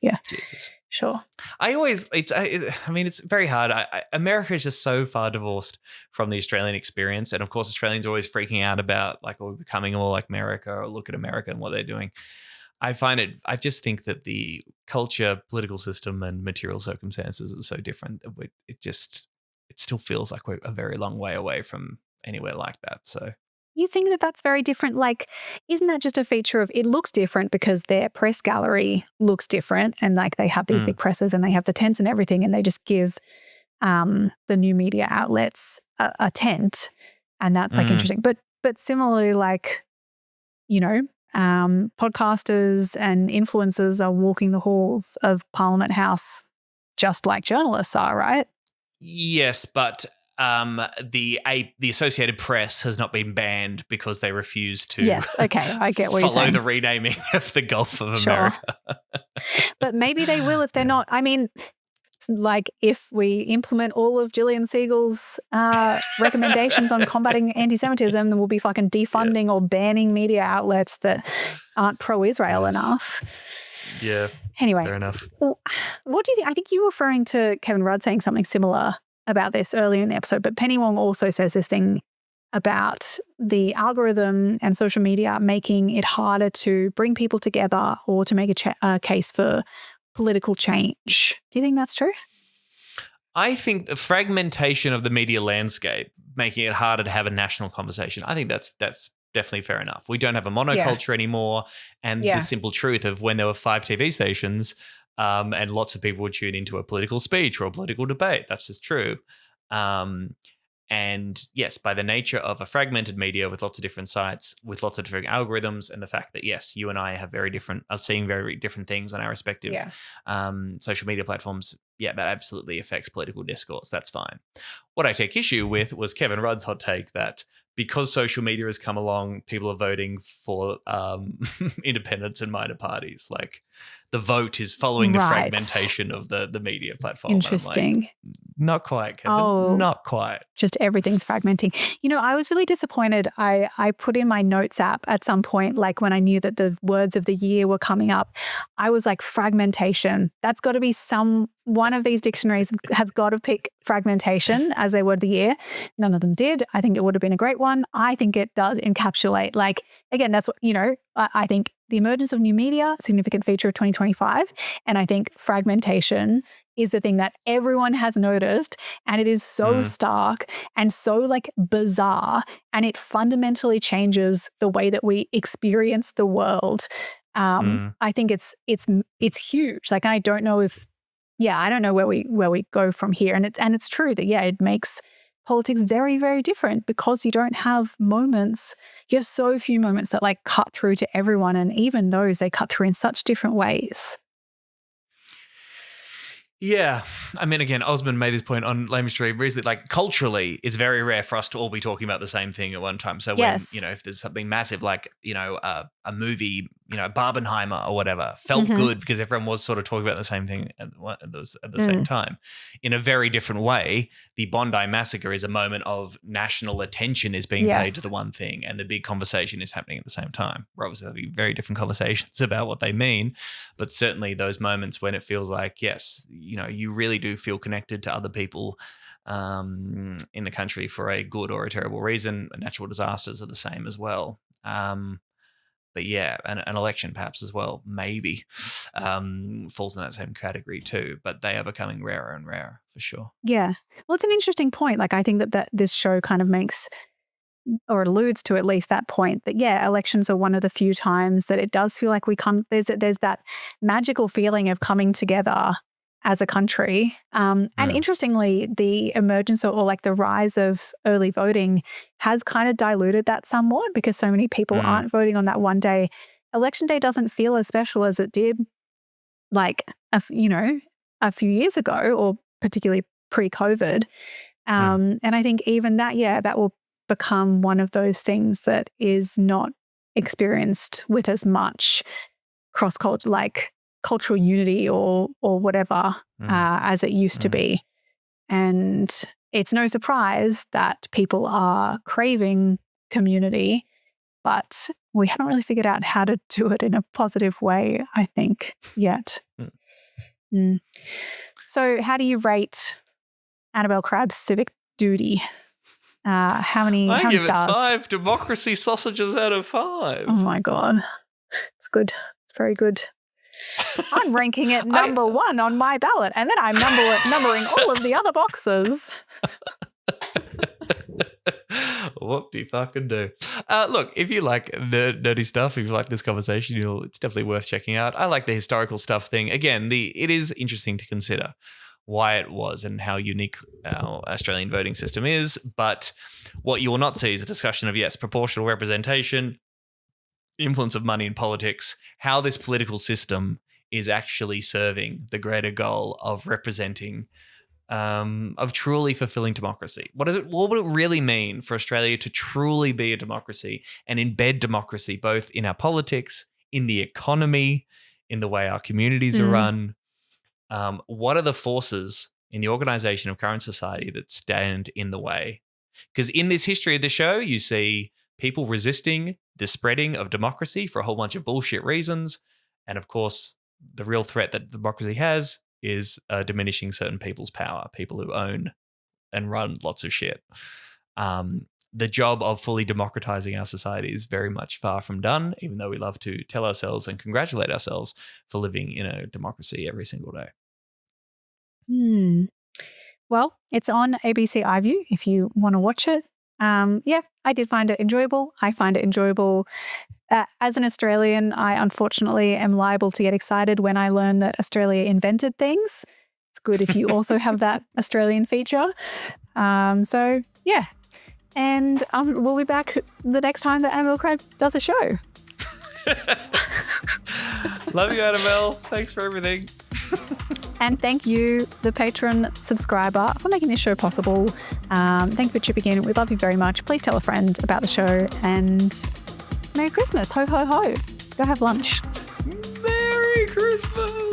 Yeah. Jesus. Sure. It's very hard. America is just so far divorced from the Australian experience. And of course, Australians are always freaking out about like, we're becoming more like America, or look at America and what they're doing. I just think that the culture, political system and material circumstances are so different that it still feels like we're a very long way away from anywhere like that. So. You think that that's very different? Like, isn't that just a feature of it looks different because their press gallery looks different and like they have these big presses and they have the tents and everything and they just give the new media outlets a tent and that's like interesting. But similarly, like, you know, podcasters and influencers are walking the halls of Parliament House just like journalists are, right? Yes, but the Associated Press has not been banned because they refuse to. Yes, okay, I get what you're saying. Follow the renaming of the Gulf of America. But maybe they will if they're not. I mean, like if we implement all of Gillian Siegel's recommendations on combating anti-Semitism, then we'll be fucking defunding or banning media outlets that aren't pro-Israel enough. Yeah. Anyway, fair enough. Well, what do you think? I think you were referring to Kevin Rudd saying something similar about this earlier in the episode, but Penny Wong also says this thing about the algorithm and social media making it harder to bring people together or to make a case for political change. Do you think that's true? I think the fragmentation of the media landscape, making it harder to have a national conversation, I think that's definitely fair enough. We don't have a monoculture anymore, and the simple truth of when there were 5 TV stations, and lots of people would tune into a political speech or a political debate. That's just true. And yes, by the nature of a fragmented media with lots of different sites, with lots of different algorithms, and the fact that, yes, you and I have are seeing very different things on our respective social media platforms, that absolutely affects political discourse. That's fine. What I take issue with was Kevin Rudd's hot take that because social media has come along, people are voting for independents and minor parties. Like the vote is following the fragmentation of the media platform. Interesting. Like, not quite, Kevin. Not quite. Just everything's fragmenting. You know, I was really disappointed. I put in my notes app at some point, like when I knew that the words of the year were coming up, I was like, fragmentation. That's got to be one of these dictionaries has got to pick fragmentation as their word of the year. None of them did. I think it would have been a great one. I think it does encapsulate, like, again, that's what, you know, I think the emergence of new media, significant feature of 2025. And I think fragmentation is the thing that everyone has noticed. And it is so stark and so like bizarre. And it fundamentally changes the way that we experience the world. I think it's huge. Like, I don't know I don't know where we go from here. And it's true that, it makes politics very, very different because you don't have moments. You have so few moments that like cut through to everyone. And even those, they cut through in such different ways. Yeah. I mean, again, Osman made this point on Lame Street recently, like culturally, it's very rare for us to all be talking about the same thing at one time. So when, if there's something massive like, a movie, Barbenheimer or whatever felt good because everyone was sort of talking about the same thing at the same time. In a very different way, the Bondi Massacre is a moment of national attention is being paid to the one thing and the big conversation is happening at the same time. We're obviously having very different conversations about what they mean, but certainly those moments when it feels like, yes, you really do feel connected to other people in the country for a good or a terrible reason. Natural disasters are the same as well. But yeah, an election perhaps as well, maybe falls in that same category too. But they are becoming rarer and rarer for sure. Yeah. Well, it's an interesting point. Like I think that this show kind of makes or alludes to at least that point that, elections are one of the few times that it does feel like there's that magical feeling of coming together as a country. And interestingly, the emergence or like the rise of early voting has kind of diluted that somewhat because so many people aren't voting on that one day. Election day doesn't feel as special as it did like, a few years ago or particularly pre-COVID. And I think even that, that will become one of those things that is not experienced with as much cross-culture, like cultural unity or whatever as it used to be. And it's no surprise that people are craving community, but we haven't really figured out how to do it in a positive way, I think, yet. So how do you rate Annabel Crabb's Civic Doodie? How many stars? I give it 5 democracy sausages out of 5. Oh my God. It's good. It's very good. I'm ranking it number 1 on my ballot, and then I'm numbering all of the other boxes. Whoop-de-fucking-do. Look, if you like nerdy stuff, if you like this conversation, it's definitely worth checking out. I like the historical stuff thing. Again, it is interesting to consider why it was and how unique our Australian voting system is. But what you will not see is a discussion of, proportional representation, influence of money in politics, how this political system is actually serving the greater goal of representing, of truly fulfilling democracy. What would it really mean for Australia to truly be a democracy and embed democracy both in our politics, in the economy, in the way our communities are run? What are the forces in the organisation of current society that stand in the way? Because in this history of the show, you see people resisting the spreading of democracy for a whole bunch of bullshit reasons. And of course, the real threat that democracy has is diminishing certain people's power, people who own and run lots of shit. The job of fully democratizing our society is very much far from done, even though we love to tell ourselves and congratulate ourselves for living in a democracy every single day. Well, it's on ABC iView if you want to watch it. I did find it enjoyable. I find it enjoyable. As an Australian, I unfortunately am liable to get excited when I learn that Australia invented things. It's good if you also have that Australian feature. And we'll be back the next time that Annabel Crabb does a show. Love you, Annabel. Thanks for everything. And thank you, the patron subscriber, for making this show possible. Thank you for chipping in. We love you very much. Please tell a friend about the show, and Merry Christmas. Ho, ho, ho. Go have lunch. Merry Christmas.